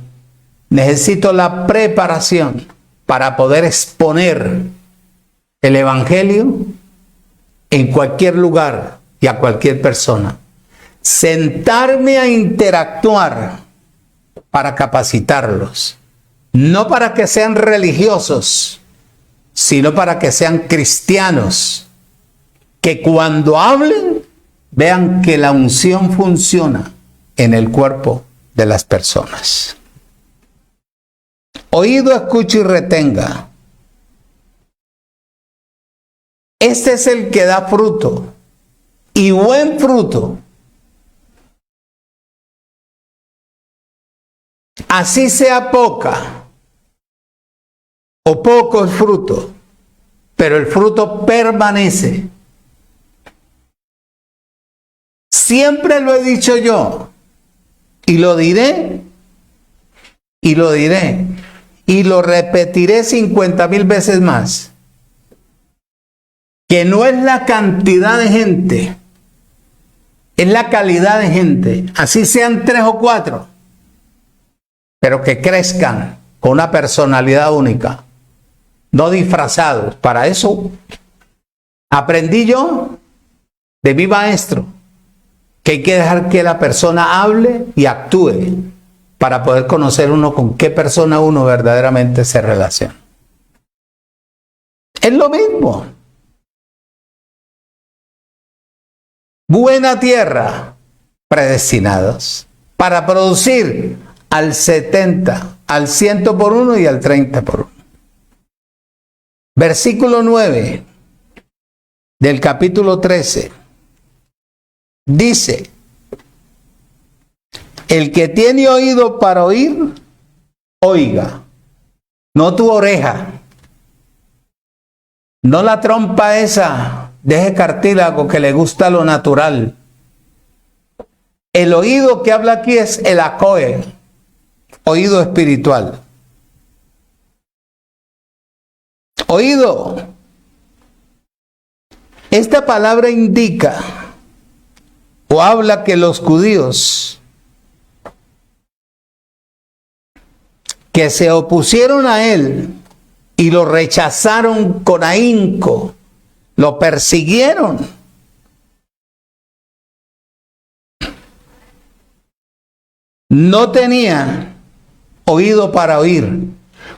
necesito la preparación para poder exponer el Evangelio en cualquier lugar y a cualquier persona. Sentarme a interactuar para capacitarlos, no para que sean religiosos, sino para que sean cristianos, que cuando hablen vean que la unción funciona en el cuerpo de las personas. Oído, escuche y retenga. Este es el que da fruto, y buen fruto. Así sea poca o poco el fruto, pero el fruto permanece. Siempre lo he dicho yo, y lo diré, y lo diré, y lo repetiré 50,000 veces más, que no es la cantidad de gente, es la calidad de gente, así sean 3 o 4, pero que crezcan con una personalidad única, no disfrazados. Para eso aprendí yo de mi maestro, que hay que dejar que la persona hable y actúe para poder conocer uno con qué persona uno verdaderamente se relaciona. Es lo mismo. Buena tierra, predestinados para producir al 70, al 100 por uno y al 30 por uno. Versículo 9 del capítulo 13. Dice: el que tiene oído para oír, oiga. No tu oreja, no la trompa esa de ese cartílago que le gusta lo natural. El oído que habla aquí es el acoe, oído espiritual. Oído. Esta palabra indica o habla que los judíos que se opusieron a él y lo rechazaron con ahínco, lo persiguieron. No tenían oído para oír.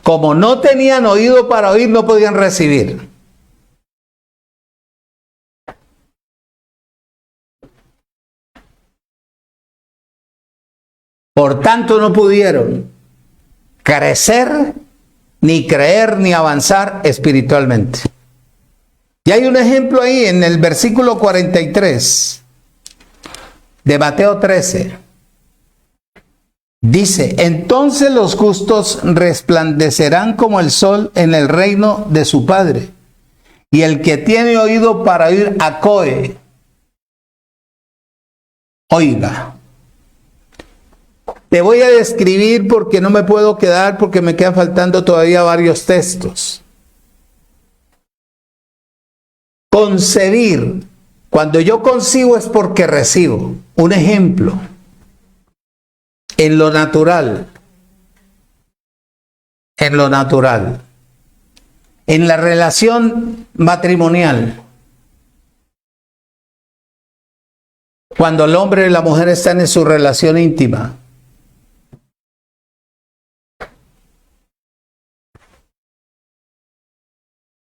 Como no tenían oído para oír, no podían recibir. Por tanto, no pudieron crecer, ni creer, ni avanzar espiritualmente. Y hay un ejemplo ahí en el versículo 43 de Mateo 13. Dice, entonces los justos resplandecerán como el sol en el reino de su Padre. Y el que tiene oído para oír, acoe. Oiga. Te voy a describir porque no me puedo quedar, porque me quedan faltando todavía varios textos. Concebir. Cuando yo concibo es porque recibo. Un ejemplo. En lo natural. En lo natural. En la relación matrimonial. Cuando el hombre y la mujer están en su relación íntima.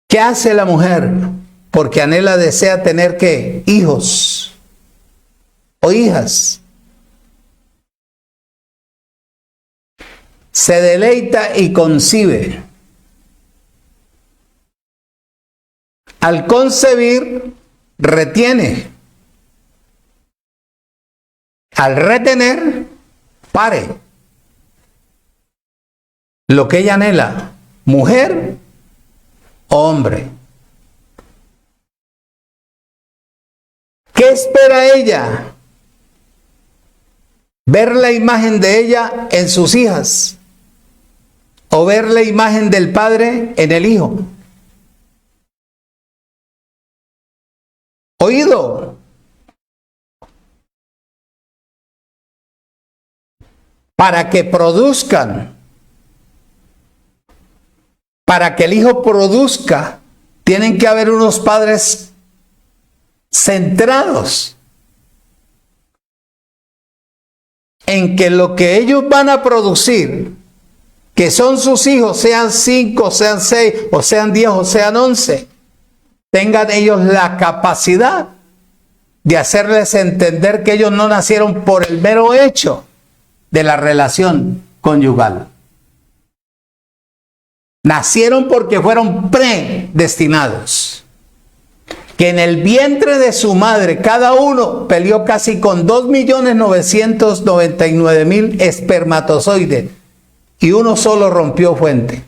¿Qué hace la mujer? Porque anhela, desea tener ¿qué? Hijos o hijas. Se deleita y concibe. Al concebir, retiene. Al retener, pare. Lo que ella anhela, mujer o hombre. ¿Qué espera ella? Ver la imagen de ella en sus hijas o ver la imagen del padre en el hijo. Oído. Para que produzcan. Para que el hijo produzca, tienen que haber unos padres centrados en que lo que ellos van a producir, que son sus hijos, sean 5, sean 6, o sean 10, o sean 11, tengan ellos la capacidad de hacerles entender que ellos no nacieron por el mero hecho de la relación conyugal. Nacieron porque fueron predestinados. Que en el vientre de su madre cada uno peleó casi con 2.999.000 espermatozoides y uno solo rompió fuente.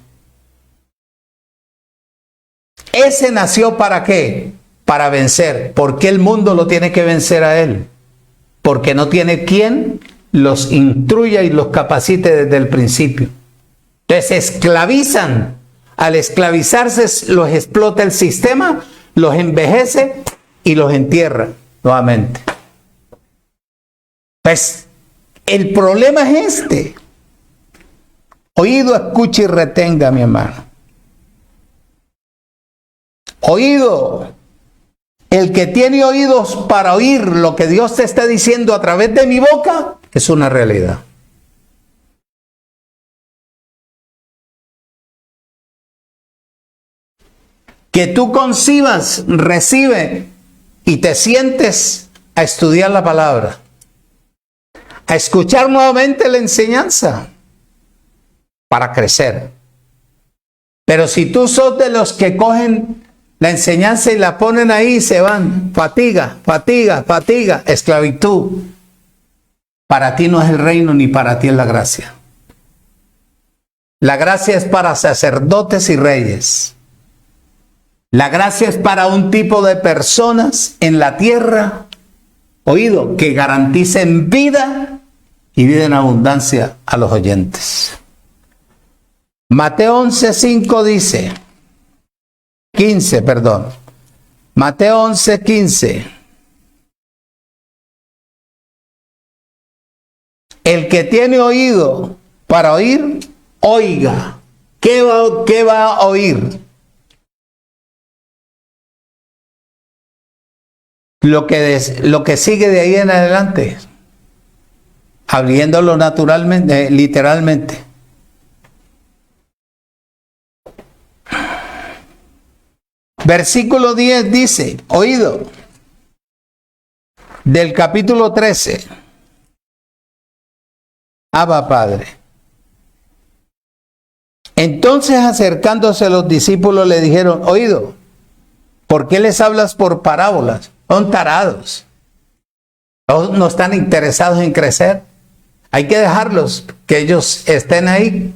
Ese nació ¿para qué? Para vencer. ¿Por qué el mundo lo tiene que vencer a él? Porque no tiene quien los instruya y los capacite desde el principio. Entonces se esclavizan. Al esclavizarse los explota el sistema, los envejece y los entierra nuevamente. Pues el problema es este. Oído, escuche y retenga, mi hermano. Oído. El que tiene oídos para oír lo que Dios te está diciendo a través de mi boca es una realidad. Que tú concibas, recibe y te sientes a estudiar la palabra, a escuchar nuevamente la enseñanza para crecer. Pero si tú sos de los que cogen la enseñanza y la ponen ahí y se van, fatiga, fatiga, fatiga, esclavitud, para ti no es el reino ni para ti es la gracia. La gracia es para sacerdotes y reyes. La gracia es para un tipo de personas en la tierra, oído, que garanticen vida y vida en abundancia a los oyentes. Mateo 11:5 dice, 15, perdón. Mateo 11:15. El que tiene oído para oír, oiga. ¿Qué va a oír? Lo que sigue de ahí en adelante, abriéndolo naturalmente, literalmente. Versículo 10 dice, oído, del capítulo 13. Abba Padre. Entonces acercándose los discípulos le dijeron, oído, ¿por qué les hablas por parábolas? Son tarados. No están interesados en crecer. Hay que dejarlos, que ellos estén ahí.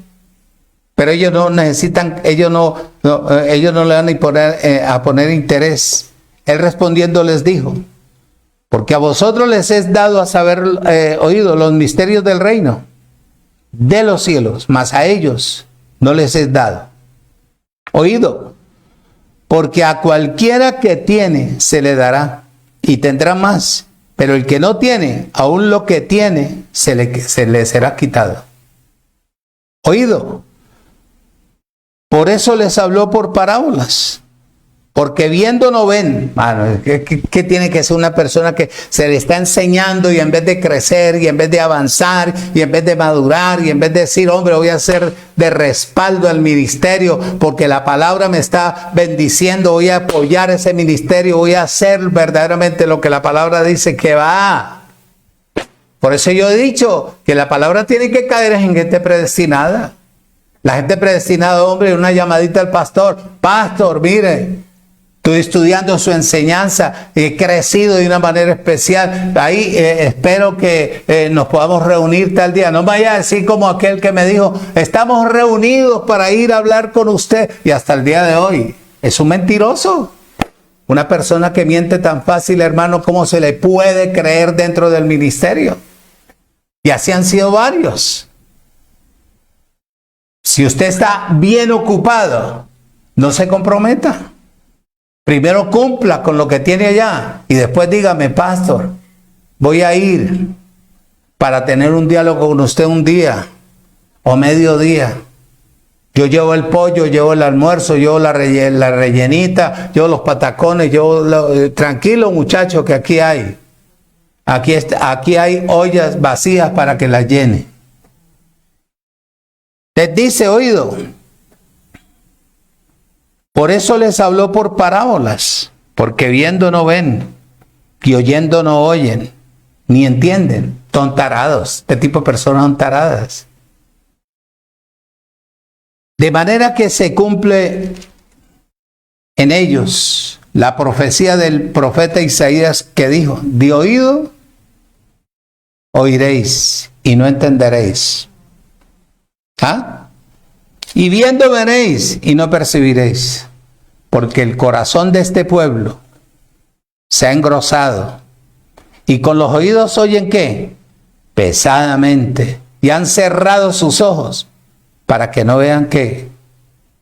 Pero ellos no necesitan, ellos no le van a poner interés. Él respondiendo les dijo, porque a vosotros les es dado a saber, oído, los misterios del reino de los cielos, mas a ellos no les es dado. Oído, porque a cualquiera que tiene se le dará y tendrá más, pero el que no tiene, aún lo que tiene, se le será quitado. Oído, por eso les habló por parábolas, porque viendo no ven. Mano, ¿qué tiene que ser una persona que se le está enseñando y en vez de crecer y en vez de avanzar y en vez de madurar y en vez de decir, hombre, voy a ser de respaldo al ministerio porque la palabra me está bendiciendo, voy a apoyar ese ministerio, voy a hacer verdaderamente lo que la palabra dice que va? Por eso yo he dicho que la palabra tiene que caer en gente predestinada. La gente predestinada, hombre, una llamadita al pastor. Pastor, mire, estoy estudiando su enseñanza, he crecido de una manera especial. Ahí espero que nos podamos reunir tal día. No vaya a decir como aquel que me dijo, estamos reunidos para ir a hablar con usted. Y hasta el día de hoy, es un mentiroso. Una persona que miente tan fácil, hermano, ¿cómo se le puede creer dentro del ministerio? Y así han sido varios. Si usted está bien ocupado, no se comprometa. Primero cumpla con lo que tiene allá y después dígame, pastor, voy a ir para tener un diálogo con usted un día o mediodía. Yo llevo el pollo, llevo el almuerzo, llevo la rellenita, llevo los patacones, tranquilo muchacho que aquí hay. Aquí hay ollas vacías para que las llene. Les dice, oído, por eso les habló por parábolas, porque viendo no ven, y oyendo no oyen, ni entienden. Son tarados, este tipo de personas son taradas. De manera que se cumple en ellos la profecía del profeta Isaías que dijo, de oído oiréis y no entenderéis. ¿Ah? Y viendo veréis y no percibiréis, porque el corazón de este pueblo se ha engrosado y con los oídos oyen ¿qué? Pesadamente, y han cerrado sus ojos para que no vean ¿qué?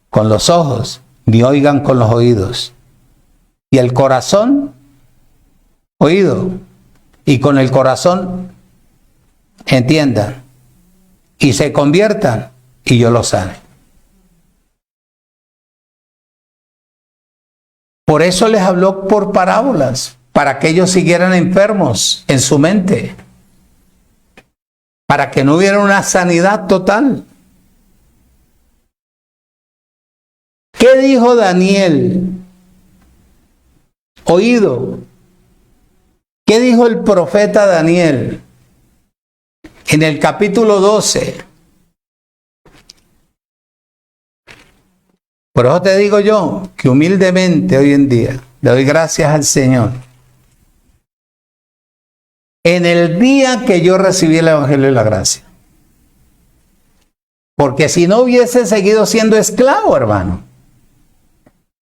Con los ojos ni oigan con los oídos. Y el corazón, oído, y con el corazón entiendan y se conviertan y yo los sane. Por eso les habló por parábolas, para que ellos siguieran enfermos en su mente, para que no hubiera una sanidad total. ¿Qué dijo Daniel? Oído. ¿Qué dijo el profeta Daniel? En el capítulo 12. Por eso te digo yo que humildemente hoy en día le doy gracias al Señor. En el día que yo recibí el Evangelio de la Gracia. Porque si no hubiese seguido siendo esclavo, hermano.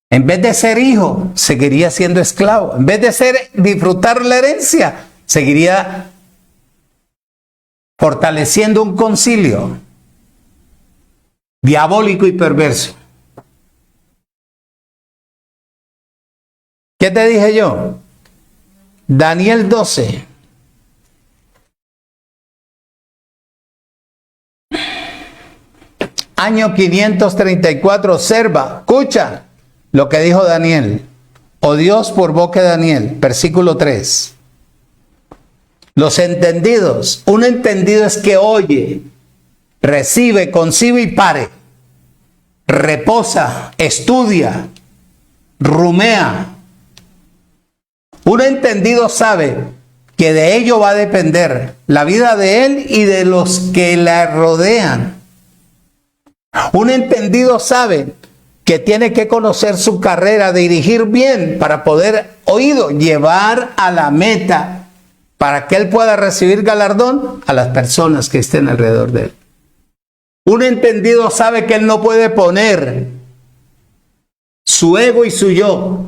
En vez de ser hijo, seguiría siendo esclavo. En vez de disfrutar la herencia, seguiría fortaleciendo un concilio diabólico y perverso. ¿Qué te dije yo? Daniel 12. año 534, observa, escucha lo que dijo Daniel, o Dios por boca de Daniel, versículo 3. Los entendidos, un entendido es que oye, recibe, concibe y pare, reposa, estudia, rumea. Un entendido sabe que de ello va a depender la vida de él y de los que la rodean. Un entendido sabe que tiene que conocer su carrera, dirigir bien para poder, oído, llevar a la meta para que él pueda recibir galardón a las personas que estén alrededor de él. Un entendido sabe que él no puede poner su ego y su yo,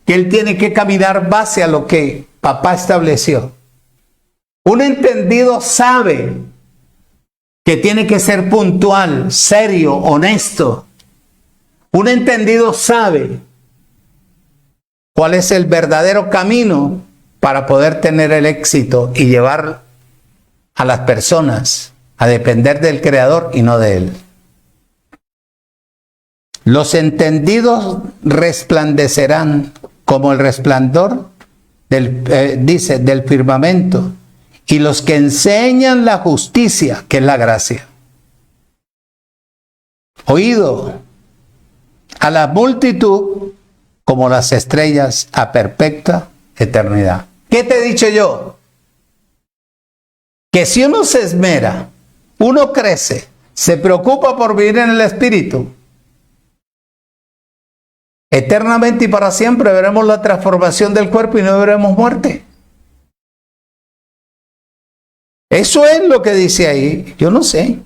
que él tiene que caminar base a lo que papá estableció. Un entendido sabe que tiene que ser puntual, serio, honesto. Un entendido sabe cuál es el verdadero camino para poder tener el éxito y llevar a las personas a depender del Creador y no de Él. Los entendidos resplandecerán como el resplandor del firmamento, y los que enseñan la justicia, que es la gracia. Oído, a la multitud como las estrellas a perpetua eternidad. ¿Qué te he dicho yo? Que si uno se esmera, uno crece, se preocupa por vivir en el Espíritu, eternamente y para siempre veremos la transformación del cuerpo y no veremos muerte. Eso es lo que dice ahí. Yo no sé.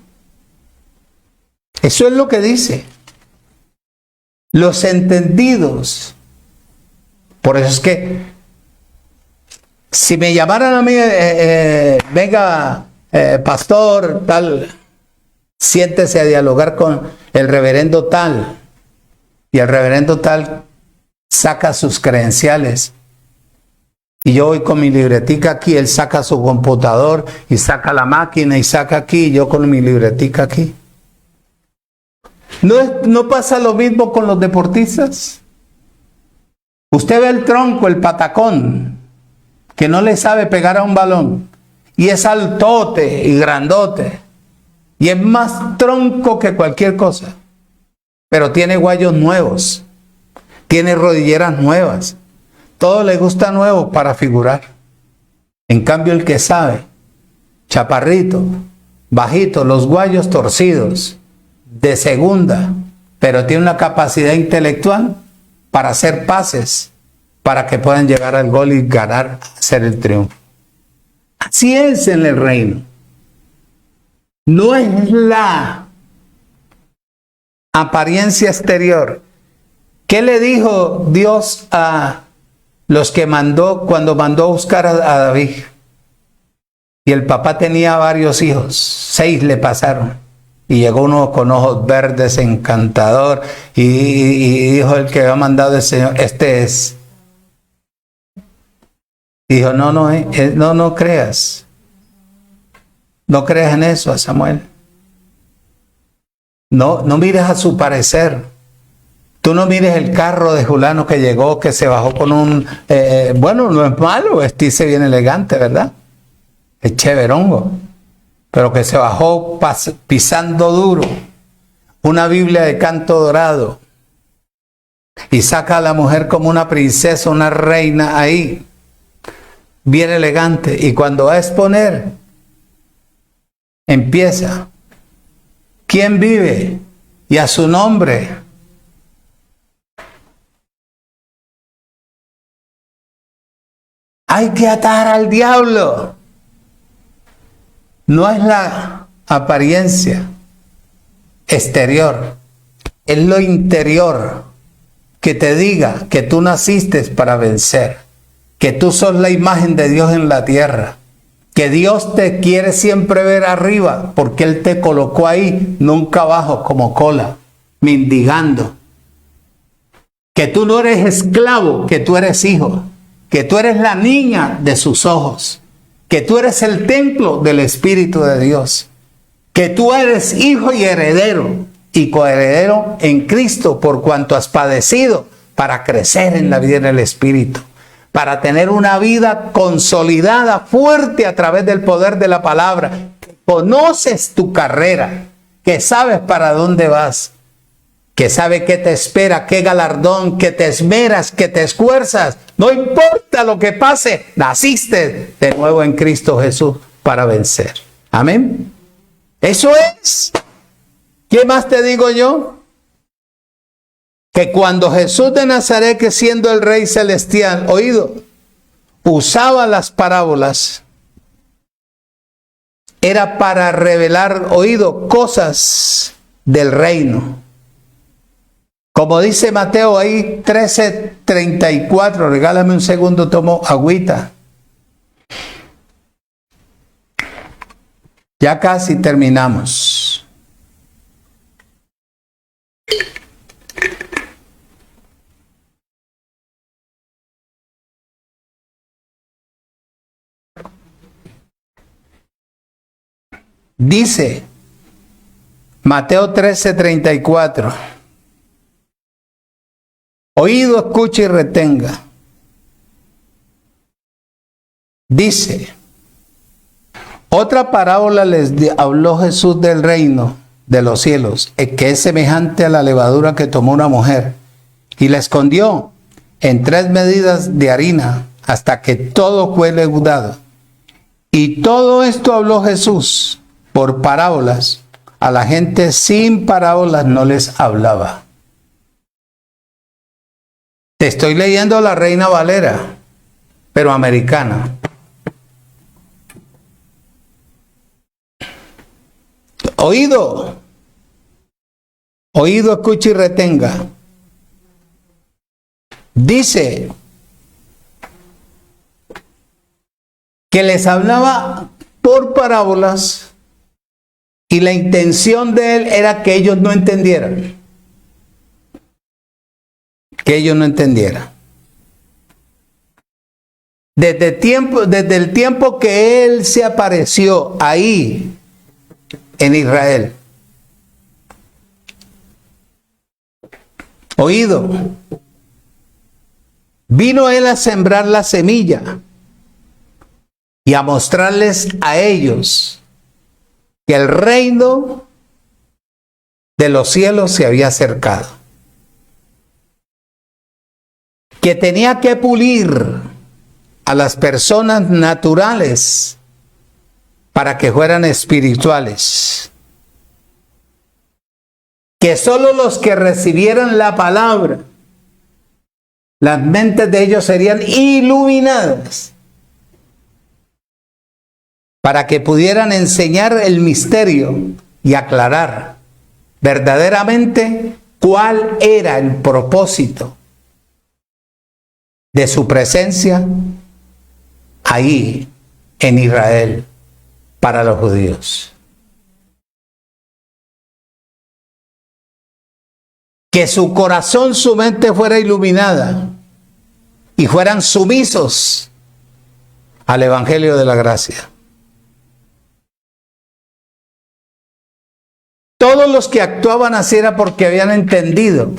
Eso es lo que dice. Los entendidos. Por eso es que si me llamaran a mí, venga, pastor, tal, siéntese a dialogar con el reverendo tal. Y el reverendo tal saca sus credenciales. Y yo voy con mi libretica aquí, él saca su computador y saca la máquina y saca aquí, y yo con mi libretica aquí. ¿No pasa lo mismo con los deportistas? Usted ve el tronco, el patacón, que no le sabe pegar a un balón, y es altote y grandote, y es más tronco que cualquier cosa, pero tiene guayos nuevos, tiene rodilleras nuevas, todo le gusta nuevo para figurar. En cambio el que sabe, chaparrito, bajito, los guayos torcidos, de segunda, pero tiene una capacidad intelectual para hacer pases, para que puedan llegar al gol y ganar, hacer el triunfo. Así es en el reino. No es la apariencia exterior. ¿Qué le dijo Dios a los que mandó cuando mandó a buscar a David? Y el papá tenía varios hijos, 6 le pasaron. Y llegó uno con ojos verdes, encantador, y dijo el que había mandado el Señor, este es. Dijo, no creas. No creas en eso, a Samuel. No mires a su parecer. Tú no mires el carro de fulano que llegó, que se bajó con un... bueno, no es malo vestirse bien elegante, ¿verdad? Es chéverongo. Pero que se bajó pisando duro. Una Biblia de canto dorado. Y saca a la mujer como una princesa, una reina ahí. Bien elegante. Y cuando va a exponer, empieza. ¿Quién vive? Y a su nombre. Hay que atar al diablo. No es la apariencia exterior, es lo interior que te diga que tú naciste para vencer, que tú sos la imagen de Dios en la tierra, que Dios te quiere siempre ver arriba porque Él te colocó ahí, nunca abajo como cola, mendigando. Que tú no eres esclavo, que tú eres hijo, que tú eres la niña de sus ojos, que tú eres el templo del Espíritu de Dios, que tú eres hijo y heredero, y coheredero en Cristo por cuanto has padecido, para crecer en la vida en el Espíritu, para tener una vida consolidada, fuerte a través del poder de la palabra. Conoces tu carrera, que sabes para dónde vas, que sabe qué te espera, qué galardón, que te esmeras, que te esfuerzas. No importa lo que pase, naciste de nuevo en Cristo Jesús para vencer. Amén. Eso es. ¿Qué más te digo yo? Que cuando Jesús de Nazaret, que siendo el Rey Celestial, oído, usaba las parábolas, era para revelar, oído, cosas del reino. Como dice Mateo ahí 13:34, regálame un segundo, tomo agüita. Ya casi terminamos. Dice Mateo 13:34. Oído, escuche y retenga. Dice, otra parábola les habló Jesús del reino de los cielos, que es semejante a la levadura que tomó una mujer y la escondió en 3 medidas de harina hasta que todo fue leudado. Y todo esto habló Jesús por parábolas. A la gente sin parábolas no les hablaba. Te estoy leyendo la Reina Valera, pero americana. Oído, escuche y retenga. Dice que les hablaba por parábolas y la intención de él era que ellos no entendieran. Que ellos no entendieran. Desde el tiempo que él se apareció ahí en Israel. Oído. Vino él a sembrar la semilla y a mostrarles a ellos que el reino de los cielos se había acercado. Que tenía que pulir a las personas naturales para que fueran espirituales. Que solo los que recibieran la palabra, las mentes de ellos serían iluminadas para que pudieran enseñar el misterio y aclarar verdaderamente cuál era el propósito de su presencia ahí en Israel para los judíos. Que su corazón, su mente fuera iluminada y fueran sumisos al Evangelio de la gracia. Todos los que actuaban así era porque habían entendido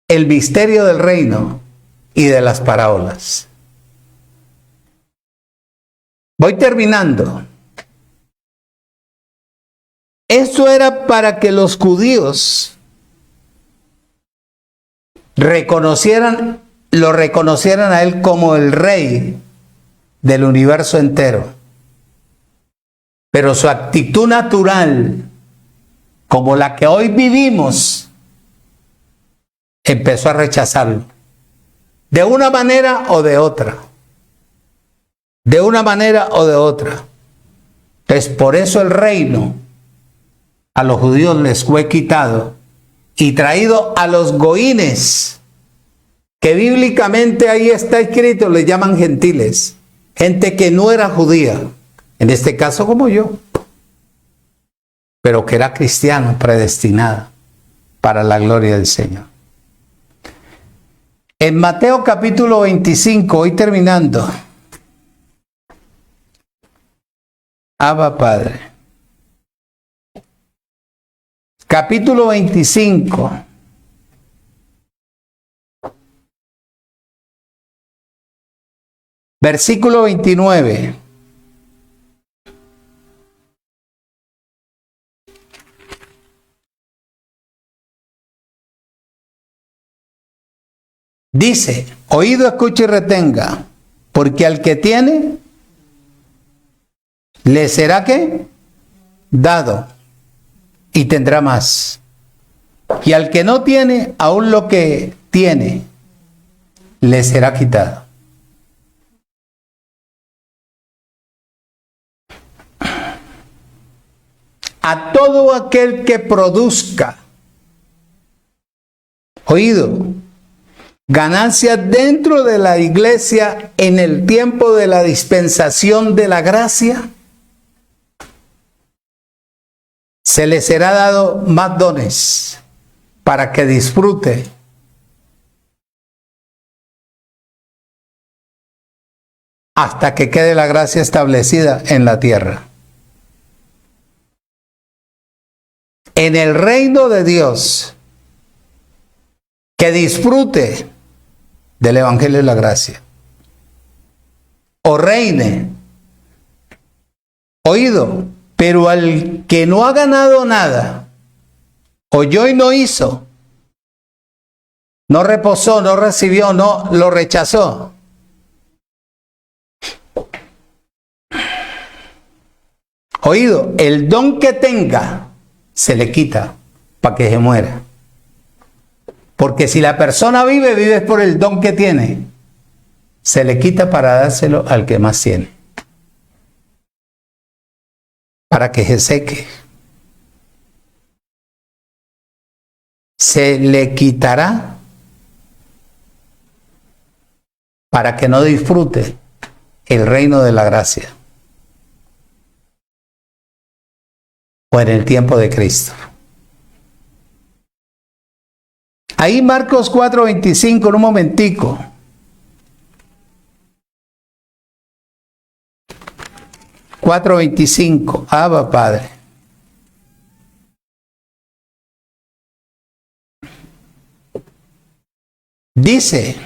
el misterio del reino y de las parábolas. Voy terminando. Esto era para que los judíos lo reconocieran a él como el rey del universo entero. Pero su actitud natural, como la que hoy vivimos, empezó a rechazarlo. De una manera o de otra. De una manera o de otra. Entonces, por eso el reino a los judíos les fue quitado y traído a los goínes, que bíblicamente ahí está escrito, les llaman gentiles, gente que no era judía, en este caso como yo, pero que era cristiano, predestinado para la gloria del Señor. En Mateo capítulo 25, hoy terminando. Abba Padre. capítulo 25. Versículo 29. Dice, oído, escucha y retenga, porque al que tiene, le será ¿qué? Dado, y tendrá más. Y al que no tiene, aún lo que tiene, le será quitado. A todo aquel que produzca, oído, ganancias dentro de la iglesia en el tiempo de la dispensación de la gracia, se le será dado más dones para que disfrute hasta que quede la gracia establecida en la tierra. En el reino de Dios, que disfrute del evangelio de la gracia, o reine, oído, pero al que no ha ganado nada, oyó y no hizo, no reposó, no recibió, no lo rechazó, oído, el don que tenga se le quita para que se muera. Porque si la persona vive, vive por el don que tiene. Se le quita para dárselo al que más tiene. Para que se seque. Se le quitará para que no disfrute el reino de la gracia. O en el tiempo de Cristo. Ahí Marcos 4:25, en un momentico. (4:25), Abba Padre. Dice,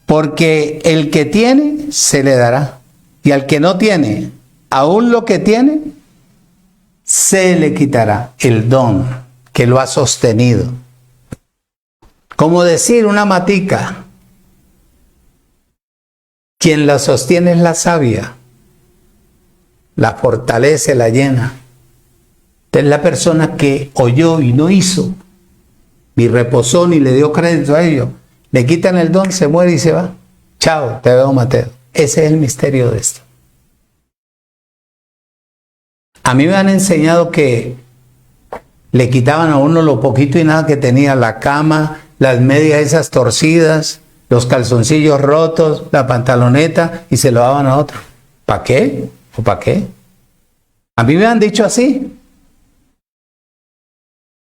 porque el que tiene, se le dará. Y al que no tiene, aún lo que tiene, se le quitará el don que lo ha sostenido. Como decir una matica, quien la sostiene es la savia, la fortalece, la llena. Es la persona que oyó y no hizo, ni reposó, ni le dio crédito a ello. Le quitan el don, se muere y se va. Chao, te veo, Mateo. Ese es el misterio de esto. A mí me han enseñado que le quitaban a uno lo poquito y nada que tenía, la cama, las medias esas torcidas, los calzoncillos rotos, la pantaloneta, y se lo daban a otro. ¿Para qué? ¿O para qué? A mí me han dicho así.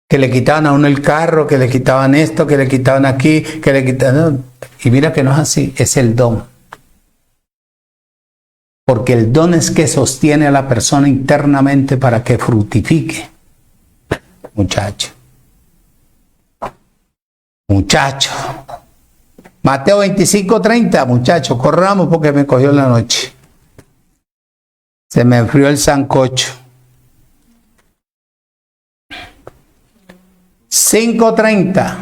Que le quitaban a uno el carro, que le quitaban esto, que le quitaban aquí, que le quitaban... Y mira que no es así, es el don. Porque el don es que sostiene a la persona internamente para que fructifique. Muchacho. Mateo 25:30, muchacho, corramos porque me cogió la noche. Se me enfrió el sancocho. 5:30.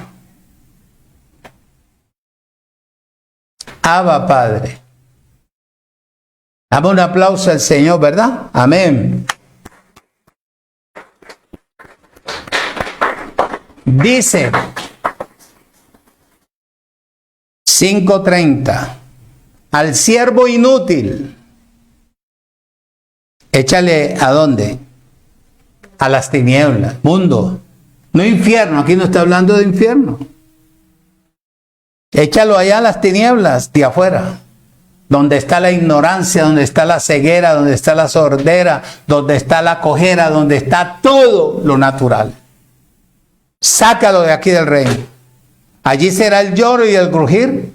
Abba Padre. Dame un aplauso al Señor, ¿verdad? Amén. Dice 5:30, al siervo inútil, échale ¿a dónde? A las tinieblas, mundo, no infierno, aquí no está hablando de infierno. Échalo allá a las tinieblas de afuera, donde está la ignorancia, donde está la ceguera, donde está la sordera, donde está la cojera, donde está todo lo natural. Sácalo de aquí del reino. Allí será el lloro y el crujir.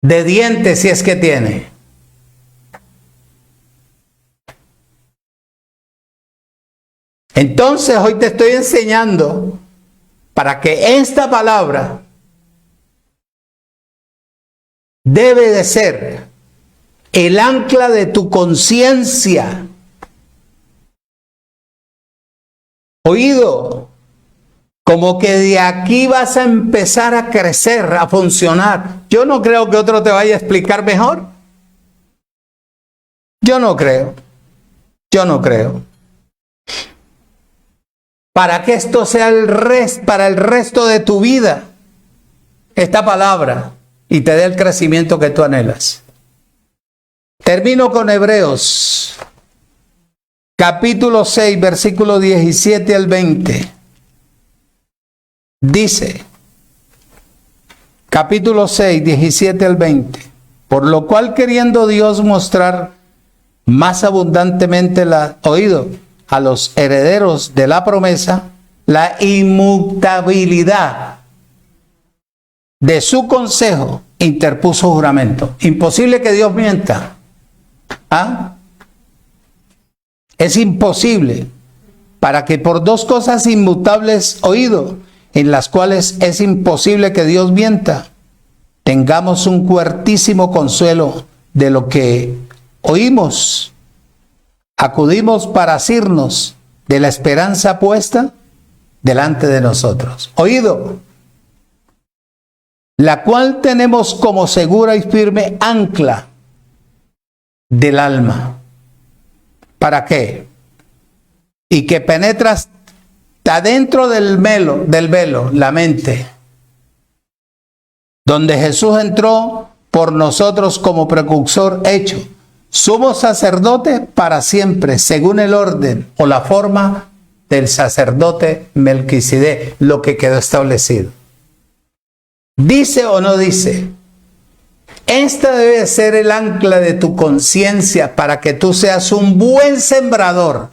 De dientes si es que tiene. Entonces hoy te estoy enseñando para que esta palabra debe de ser el ancla de tu conciencia. Oído, como que de aquí vas a empezar a crecer, a funcionar. Yo no creo que otro te vaya a explicar mejor. Yo no creo. Para que esto sea para el resto de tu vida, esta palabra, y te dé el crecimiento que tú anhelas. Termino con Hebreos, capítulo 6, versículo 17 al 20. Dice, capítulo 6, 17 al 20. Por lo cual, queriendo Dios mostrar más abundantemente a los herederos de la promesa, la inmutabilidad de su consejo, interpuso juramento. Imposible que Dios mienta. ¿Ah? Es imposible, para que por dos cosas inmutables, en las cuales es imposible que Dios mienta, tengamos un fuertísimo consuelo de lo que oímos. Acudimos para asirnos de la esperanza puesta delante de nosotros. La cual tenemos como segura y firme ancla del alma. ¿Para qué? Y que penetra hasta dentro del velo, la mente, donde Jesús entró por nosotros como precursor hecho, sumo sacerdote para siempre, según el orden o la forma del sacerdote Melquisedec, lo que quedó establecido. ¿Dice o no dice? Esta debe ser el ancla de tu conciencia para que tú seas un buen sembrador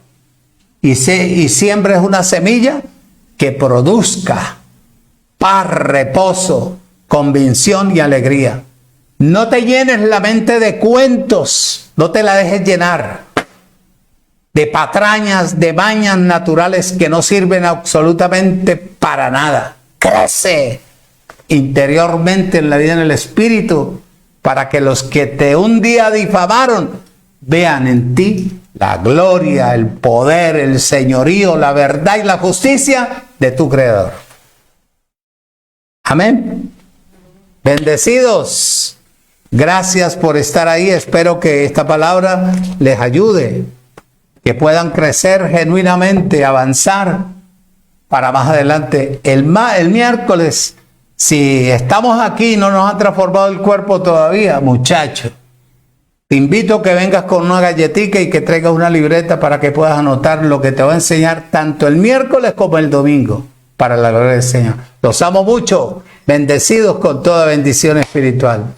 y siembres una semilla que produzca paz, reposo, convicción y alegría. No te llenes la mente de cuentos, no te la dejes llenar de patrañas, de mañas naturales que no sirven absolutamente para nada. Crece interiormente en la vida en el espíritu, para que los que te un día difamaron vean en ti la gloria, el poder, el señorío, la verdad y la justicia de tu Creador. Amén. Bendecidos. Gracias por estar ahí. Espero que esta palabra les ayude, que puedan crecer genuinamente, avanzar para más adelante. El miércoles, si estamos aquí y no nos ha transformado el cuerpo todavía, muchacho, te invito a que vengas con una galletita y que traigas una libreta para que puedas anotar lo que te voy a enseñar tanto el miércoles como el domingo, para la gloria del Señor. Los amo mucho, bendecidos con toda bendición espiritual.